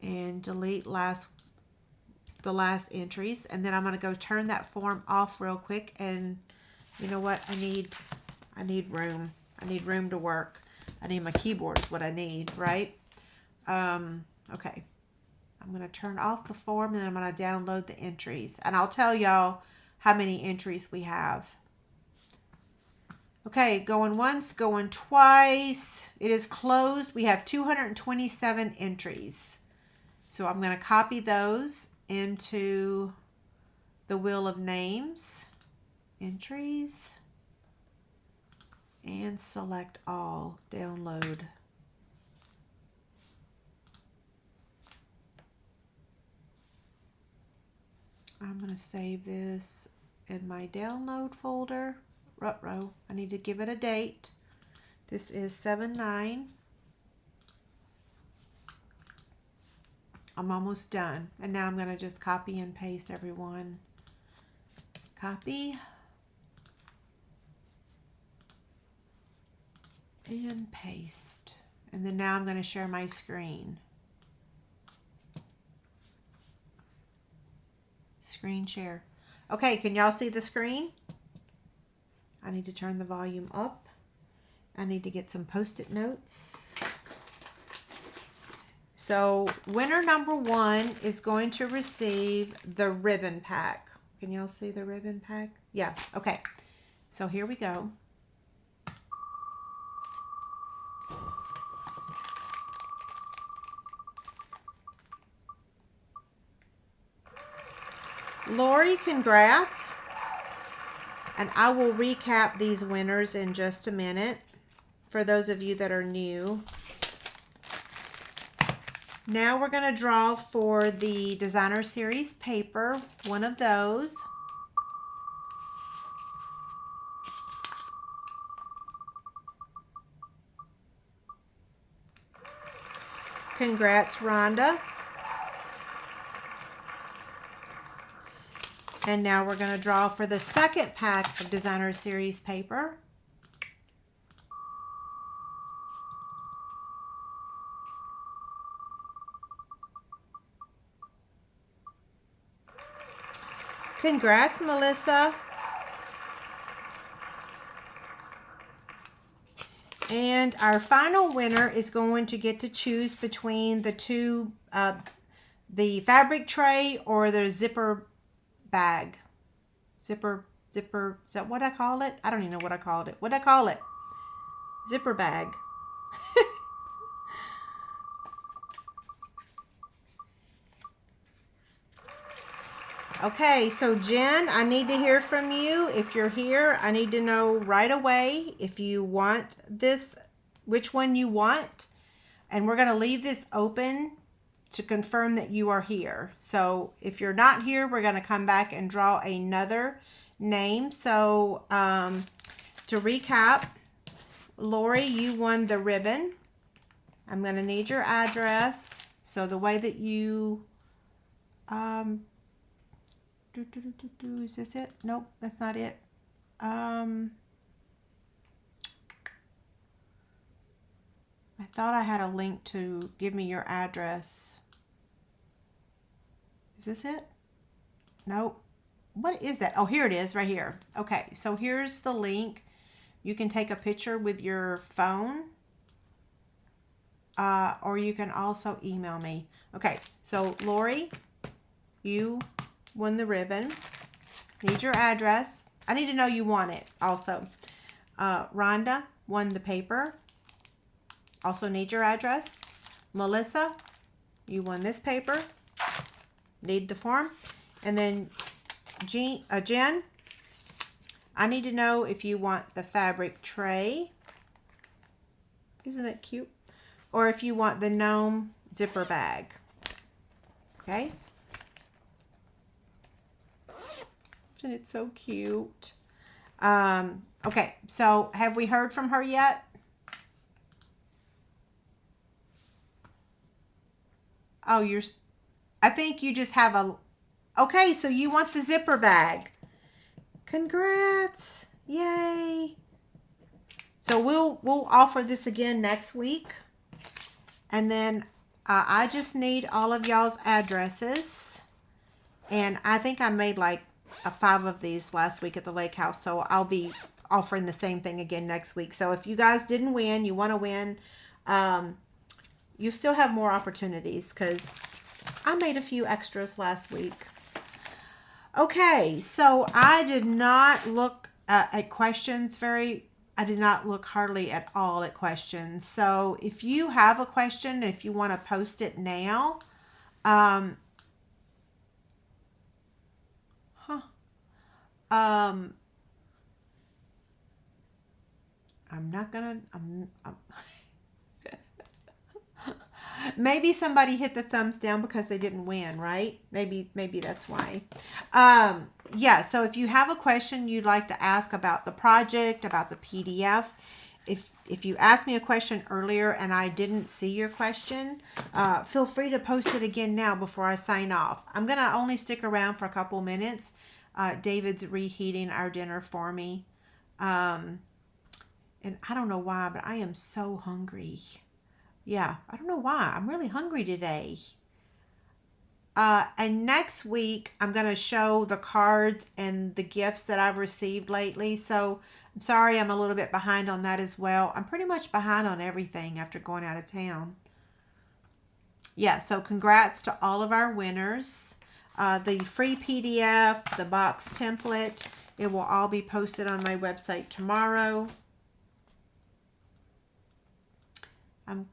and delete the last entries. And then I'm going to go turn that form off real quick. And you know what? I need room. I need room to work. I need my keyboard is what I need, right? Okay. I'm going to turn off the form, and then I'm going to download the entries. And I'll tell y'all how many entries we have. Okay, going once, going twice. It is closed. We have 227 entries. So I'm going to copy those into the Wheel of Names. Entries. And select all. Download. I'm going to save this in my download folder. Ruh-roh. I need to give it a date. This is 7/9. I'm almost done. And now I'm going to just copy and paste everyone. Copy. And paste. And then now I'm going to share my screen. Screen share. Okay, can y'all see the screen? I need to turn the volume up. I need to get some Post-it notes. So winner number 1 is going to receive the ribbon pack. Can y'all see the ribbon pack? Yeah, okay. So here we go. Lori, congrats. And I will recap these winners in just a minute for those of you that are new. Now we're going to draw for the Designer Series paper, one of those. Congrats, Rhonda. And now we're going to draw for the second pack of Designer Series paper. Congrats, Melissa. And our final winner is going to get to choose between the two, the fabric tray or the zipper bag. Zipper, is that what I call it? I don't even know what I called it. What did I call it? Zipper bag. Okay, so Jen, I need to hear from you. If you're here, I need to know right away if you want this, which one you want. And we're going to leave this open to confirm that you are here. So if you're not here, we're going to come back and draw another name. So to recap, Lori, you won the ribbon. I'm going to need your address. So the way that you... is this it? Nope, that's not it. I thought I had a link to give me your address. Is this it? Nope. What is that? Oh, here it is right here. Okay, so here's the link. You can take a picture with your phone, or you can also email me. Okay, so Lori, you won the ribbon. Need your address. I need to know you want it also. Rhonda won the paper. Also need your address. Melissa, you won this paper. Need the form. And then Jen, I need to know if you want the fabric tray. Isn't that cute? Or if you want the gnome zipper bag. Okay. And it's so cute. Okay, so have we heard from her yet? Oh, I think you just have a, okay, so you want the zipper bag. Congrats. Yay. So we'll offer this again next week. And then I just need all of y'all's addresses. And I think I made like 5 of these last week at the lake house, so I'll be offering the same thing again next week. So if you guys didn't win, you want to win, you still have more opportunities because I made a few extras last week. Okay, so I did not look at questions I did not look hardly at all at questions. So if you have a question, if you want to post it now, maybe somebody hit the thumbs down because they didn't win, right? Maybe that's why. Yeah, so if you have a question you'd like to ask about the project, about the PDF, if you asked me a question earlier and I didn't see your question, feel free to post it again now before I sign off. I'm going to only stick around for a couple minutes. David's reheating our dinner for me. And I don't know why, but I am so hungry. Yeah, I don't know why. I'm really hungry today. And next week, I'm going to show the cards and the gifts that I've received lately. So I'm sorry I'm a little bit behind on that as well. I'm pretty much behind on everything after going out of town. Yeah, so congrats to all of our winners. The free PDF, the box template, it will all be posted on my website tomorrow. I'm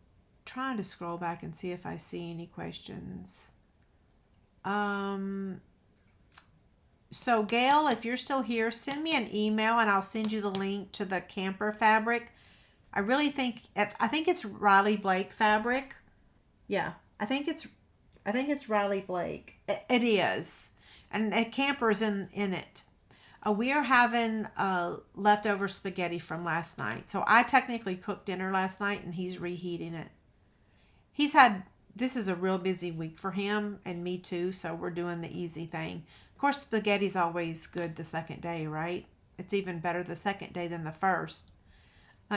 trying to scroll back and see if I see any questions. So Gail, if you're still here, send me an email and I'll send you the link to the camper fabric. I think it's Riley Blake fabric. Yeah, I think it's Riley Blake. It is. And a camper's in it. We are having leftover spaghetti from last night. So I technically cooked dinner last night and he's reheating it. This is a real busy week for him and me too. So we're doing the easy thing. Of course, spaghetti's always good the second day, right? It's even better the second day than the first.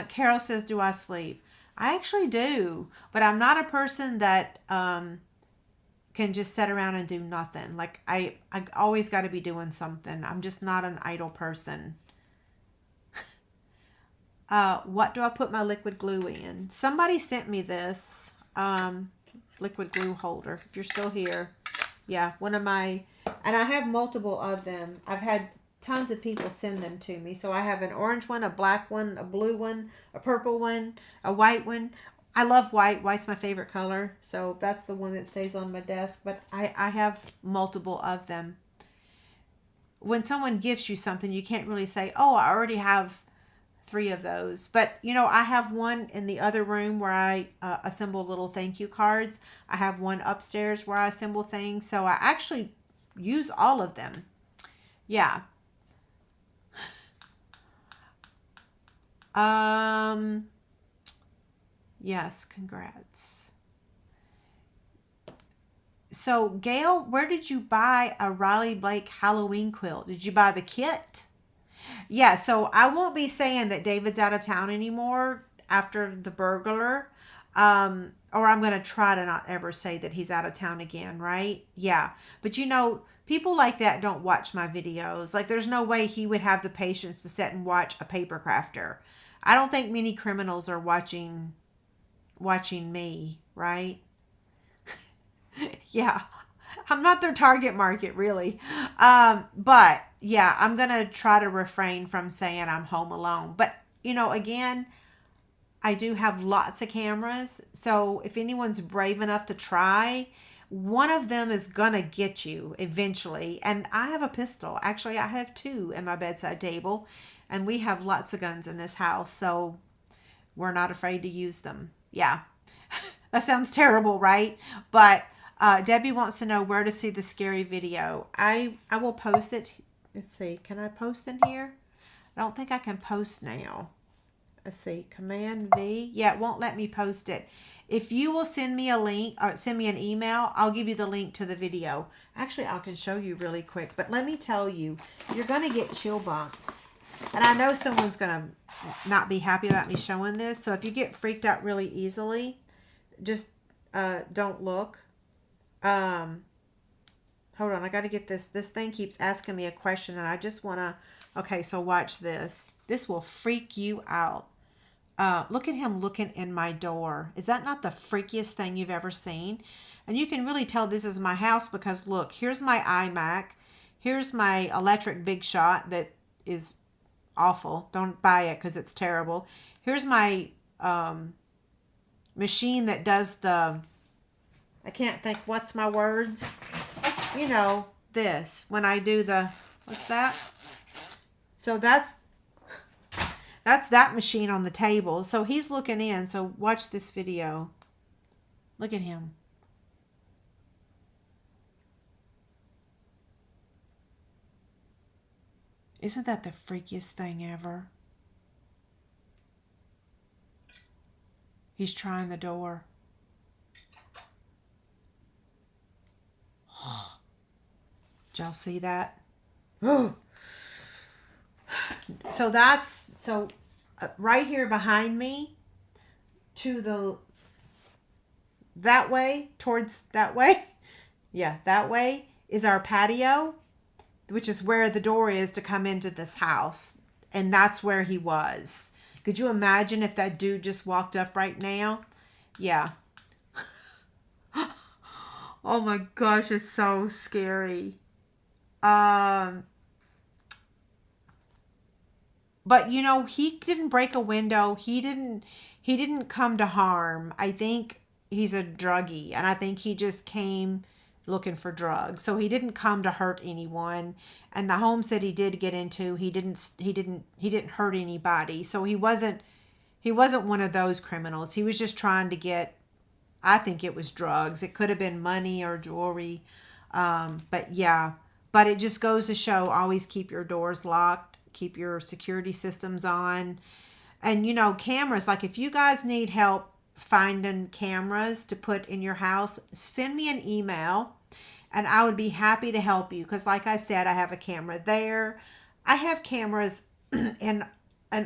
Carol says, do I sleep? I actually do, but I'm not a person that can just sit around and do nothing. Like I always got to be doing something. I'm just not an idle person. What do I put my liquid glue in? Somebody sent me this liquid glue holder. If you're still here. Yeah, one of my, and I have multiple of them. I've had tons of people send them to me. So I have an orange one, a black one, a blue one, a purple one, a white one. I love white. White's my favorite color. So that's the one that stays on my desk. But I have multiple of them. When someone gives you something, you can't really say, oh, I already have 3 of those. But, you know, I have one in the other room where I assemble little thank you cards. I have one upstairs where I assemble things. So I actually use all of them. Yeah. Yes, congrats. So, Gail, where did you buy a Riley Blake Halloween quilt? Did you buy the kit? Yeah, so I won't be saying that David's out of town anymore after the burglar. Or I'm going to try to not ever say that he's out of town again, right? Yeah. But you know, people like that don't watch my videos. Like there's no way he would have the patience to sit and watch a paper crafter. I don't think many criminals are watching me, right? Yeah. I'm not their target market, really. But yeah, I'm going to try to refrain from saying I'm home alone. But, you know, again, I do have lots of cameras. So if anyone's brave enough to try, one of them is going to get you eventually. And I have a pistol. Actually, I have 2 in my bedside table. And we have lots of guns in this house. So we're not afraid to use them. Yeah. That sounds terrible, right? But Debbie wants to know where to see the scary video. I will post it. Let's see. Can I post in here? I don't think I can post now. Let's see. Command V. Yeah, it won't let me post it. If you will send me a link or send me an email, I'll give you the link to the video. Actually, I can show you really quick. But let me tell you, you're going to get chill bumps. And I know someone's going to not be happy about me showing this. So if you get freaked out really easily, just don't look. Hold on, I got to get this. This thing keeps asking me a question and I just want to, okay, so watch this. This will freak you out. Look at him looking in my door. Is that not the freakiest thing you've ever seen? And you can really tell this is my house because look, here's my iMac. Here's my electric Big Shot that is awful. Don't buy it because it's terrible. Here's my machine that does the, I can't think, what's my words? You know, this. When I do the, what's that? So that's that machine on the table. So he's looking in. So watch this video. Look at him. Isn't that the freakiest thing ever? He's trying the door. Did y'all see that? Oh. So that's, so right here behind me to the, that way, towards that way. Yeah, that way is our patio, which is where the door is to come into this house. And that's where he was. Could you imagine if that dude just walked up right now? Yeah. Oh my gosh, it's so scary. But you know, he didn't break a window. He didn't come to harm. I think he's a druggie and I think he just came looking for drugs. So he didn't come to hurt anyone. And the homes that he did get into, he didn't hurt anybody. So he wasn't one of those criminals. He was just trying to get, I think it was drugs. It could have been money or jewelry. But yeah, but it just goes to show, always keep your doors locked, keep your security systems on. And you know, cameras, like if you guys need help finding cameras to put in your house, send me an email and I would be happy to help you because, like I said, I have a camera there. I have cameras in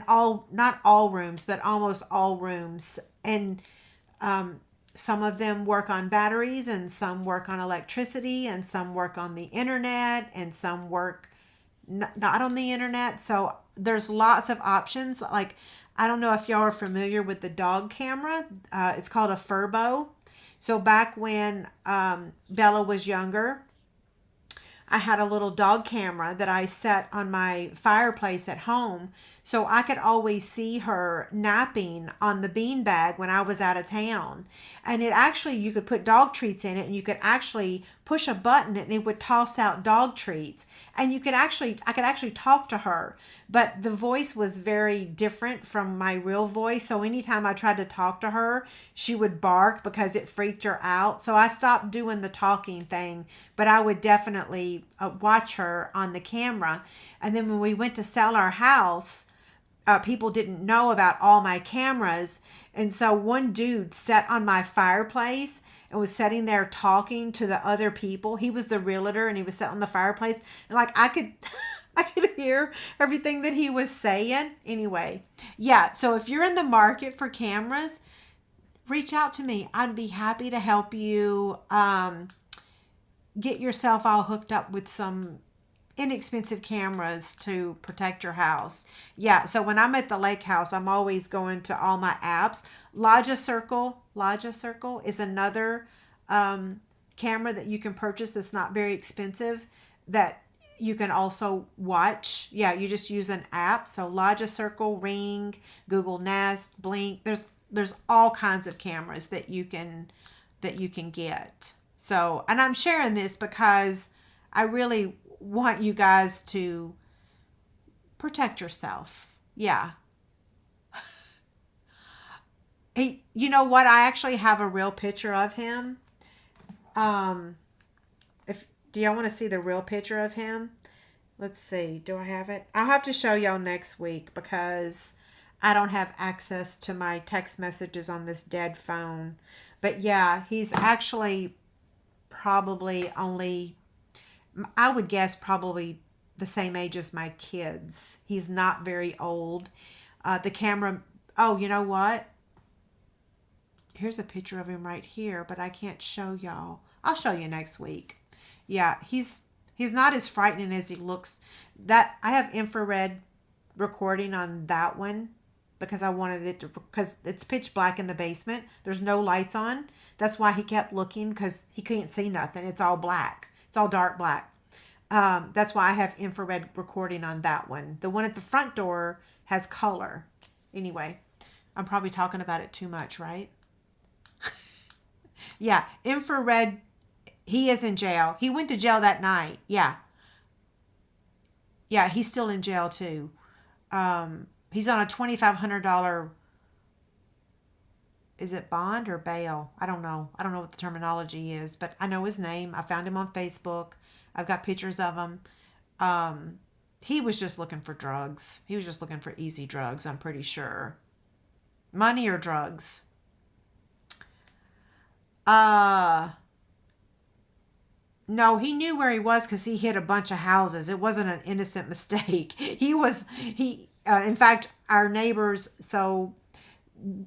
all, not all rooms, but almost all rooms. And some of them work on batteries, and some work on electricity, and some work on the internet, and some work not on the internet. So there's lots of options. Like, I don't know if y'all are familiar with the dog camera. It's called a Furbo. So back when Bella was younger, I had a little dog camera that I set on my fireplace at home, so I could always see her napping on the beanbag when I was out of town. And it actually, you could put dog treats in it, and you could actually push a button and it would toss out dog treats. And I could actually talk to her, but the voice was very different from my real voice. So anytime I tried to talk to her, she would bark because it freaked her out. So I stopped doing the talking thing, but I would definitely watch her on the camera. And then when we went to sell our house, people didn't know about all my cameras. And so one dude sat on my fireplace and was sitting there talking to the other people. He was the realtor, and he was sitting on the fireplace, and like I could I could hear everything that he was saying. Anyway, yeah, so if you're in the market for cameras, reach out to me. I'd be happy to help you get yourself all hooked up with some inexpensive cameras to protect your house. Yeah, so when I'm at the lake house, I'm always going to all my apps. Lodge Circle is another camera that you can purchase that's not very expensive that you can also watch. Yeah, you just use an app. So Lodge Circle, Ring, Google Nest, Blink. There's all kinds of cameras that you can get. So, and I'm sharing this because I really want you guys to protect yourself. Yeah. Hey, you know what? I actually have a real picture of him. Do y'all want to see the real picture of him? Let's see. Do I have it? I'll have to show y'all next week because I don't have access to my text messages on this dead phone. But yeah, he's actually probably only, I would guess, probably the same age as my kids. He's not very old. The camera, oh, you know what? Here's a picture of him right here, but I can't show y'all. I'll show you next week. Yeah, he's not as frightening as he looks. That I have infrared recording on that one because I wanted it to, because it's pitch black in the basement. There's no lights on. That's why he kept looking, because he couldn't see nothing. It's all black. It's all dark black. That's why I have infrared recording on that one. The one at the front door has color. Anyway, I'm probably talking about it too much, right? Yeah, infrared. He is in jail. He went to jail that night. Yeah. Yeah, he's still in jail too. He's on a $2,500, is it bond or bail? I don't know. I don't know what the terminology is, but I know his name. I found him on Facebook. I've got pictures of him. He was just looking for drugs. He was just looking for easy drugs, I'm pretty sure. Money or drugs. No, he knew where he was because he hit a bunch of houses. It wasn't an innocent mistake. In fact, our neighbors, so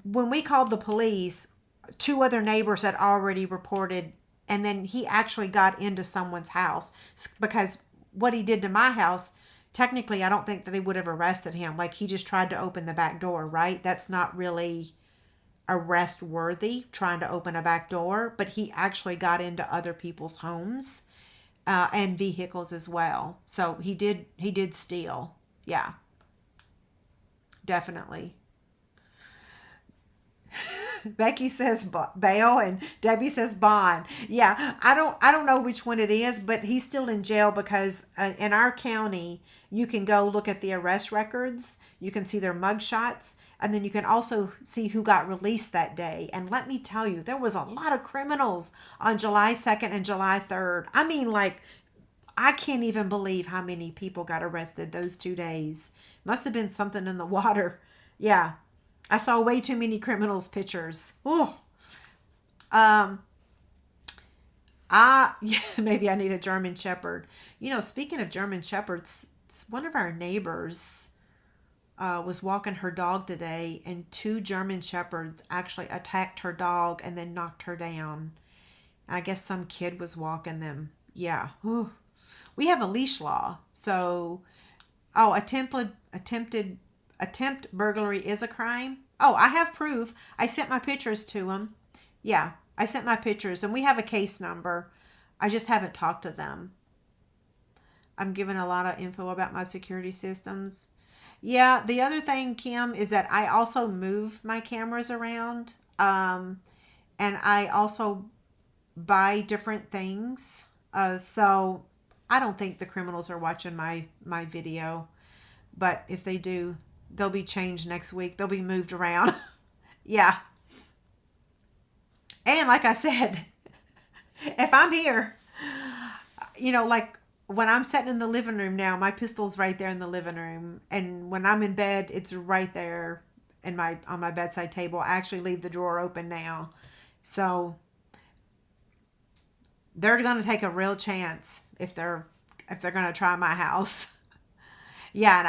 when we called the police, 2 other neighbors had already reported, and then he actually got into someone's house because what he did to my house, technically, I don't think that they would have arrested him. Like, he just tried to open the back door, right? That's not really arrest worthy, trying to open a back door, but he actually got into other people's homes and vehicles as well. So he did steal. Yeah, definitely. Becky says bail and Debbie says bond. Yeah, I don't know which one it is, but he's still in jail because in our county, you can go look at the arrest records. You can see their mugshots, and then you can also see who got released that day. And let me tell you, there was a lot of criminals on July 2nd and July 3rd. I mean, like, I can't even believe how many people got arrested those 2 days. Must have been something in the water. Yeah. I saw way too many criminals pictures. Oh. Yeah, maybe I need a German Shepherd. You know, speaking of German Shepherds, one of our neighbors was walking her dog today, and two German Shepherds actually attacked her dog and then knocked her down. And I guess some kid was walking them. Yeah. Whew. We have a leash law. So, oh, attempt burglary is a crime. Oh, I have proof. I sent my pictures to him. Yeah, I sent my pictures, and we have a case number. I just haven't talked to them. I'm giving a lot of info about my security systems. Yeah, the other thing, Kim, is that I also move my cameras around. And I also buy different things. So I don't think the criminals are watching my video. But if they do, they'll be changed next week. They'll be moved around. Yeah. And like I said, if I'm here, you know, like when I'm sitting in the living room now, my pistol's right there in the living room. And when I'm in bed, it's right there in on my bedside table. I actually leave the drawer open now. So they're going to take a real chance if they're going to try my house. Yeah, and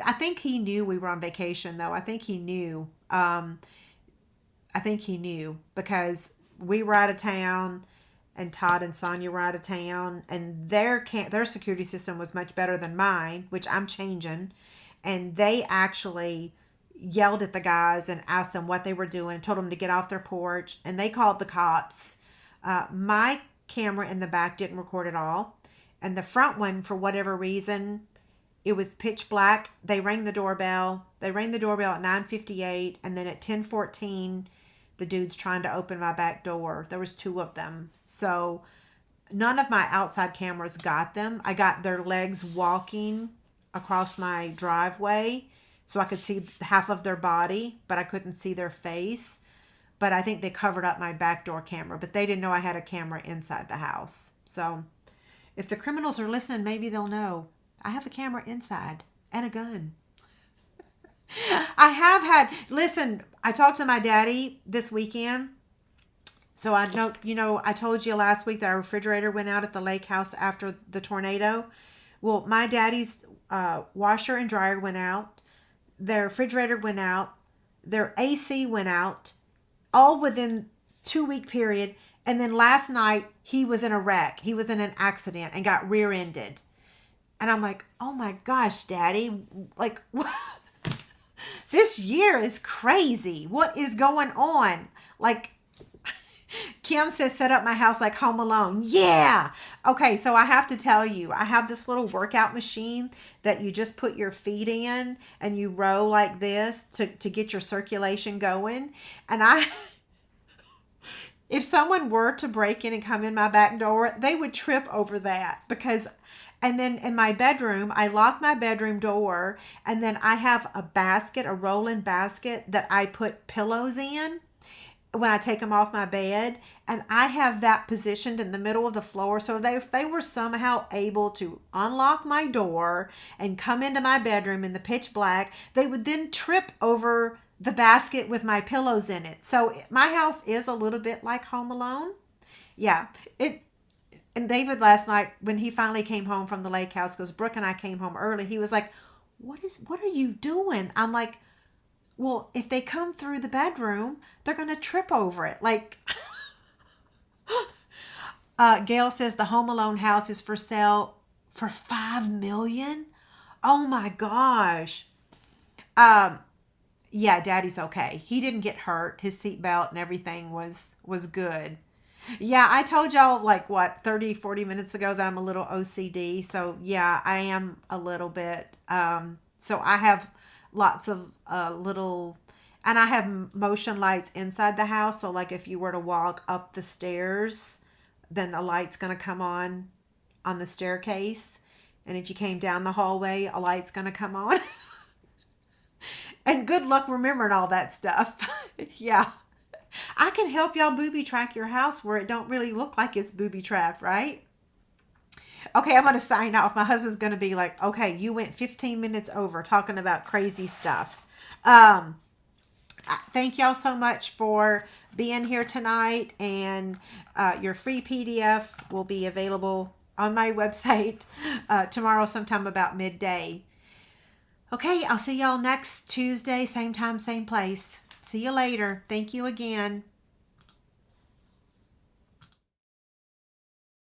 I think he knew we were on vacation though. I think he knew. I think he knew because we were out of town and Todd and Sonia were out of town, and their security system was much better than mine, which I'm changing. And they actually yelled at the guys and asked them what they were doing, told them to get off their porch, and they called the cops. My camera in the back didn't record at all, and the front one, for whatever reason, it was pitch black. They rang the doorbell. They rang the doorbell at 9:58, and then at 10:14, the dude's trying to open my back door. There was two of them. So none of my outside cameras got them. I got their legs walking across my driveway so I could see half of their body, but I couldn't see their face. But I think they covered up my back door camera, but they didn't know I had a camera inside the house. So if the criminals are listening, maybe they'll know I have a camera inside and a gun. I have had, listen, I talked to my daddy this weekend. So I know, I told you last week that our refrigerator went out at the lake house after the tornado. Well, my daddy's washer and dryer went out. Their refrigerator went out. Their AC went out, all within 2-week period. And then last night he was in a wreck. He was in an accident and got rear-ended. And I'm like, oh my gosh, Daddy, like, what? This year is crazy. What is going on? Like, Kim says, set up my house like Home Alone. Yeah. Okay, so I have to tell you, I have this little workout machine that you just put your feet in and you row like this to get your circulation going. And if someone were to break in and come in my back door, they would trip over that because... And then in my bedroom, I lock my bedroom door, and then I have a rolling basket that I put pillows in when I take them off my bed. And I have that positioned in the middle of the floor. So if they were somehow able to unlock my door and come into my bedroom in the pitch black, they would then trip over the basket with my pillows in it. So my house is a little bit like Home Alone. Yeah, And David last night, when he finally came home from the lake house, because Brooke and I came home early, he was like, what are you doing? I'm like, well, if they come through the bedroom, they're going to trip over it. Like, Gail says the Home Alone house is for sale for $5 million. Oh my gosh. Yeah, Daddy's okay. He didn't get hurt. His seatbelt and everything was good. Yeah, I told y'all 30, 40 minutes ago that I'm a little OCD. So yeah, I am a little bit. So I have lots of little, and I have motion lights inside the house. So like if you were to walk up the stairs, then the light's going to come on the staircase. And if you came down the hallway, a light's going to come on. And good luck remembering all that stuff. Yeah. I can help y'all booby track your house where it don't really look like it's booby trapped, right? Okay, I'm going to sign off. My husband's going to be like, okay, you went 15 minutes over talking about crazy stuff. Thank y'all so much for being here tonight, and your free PDF will be available on my website tomorrow sometime about midday. Okay, I'll see y'all next Tuesday, same time, same place. See you later. Thank you again.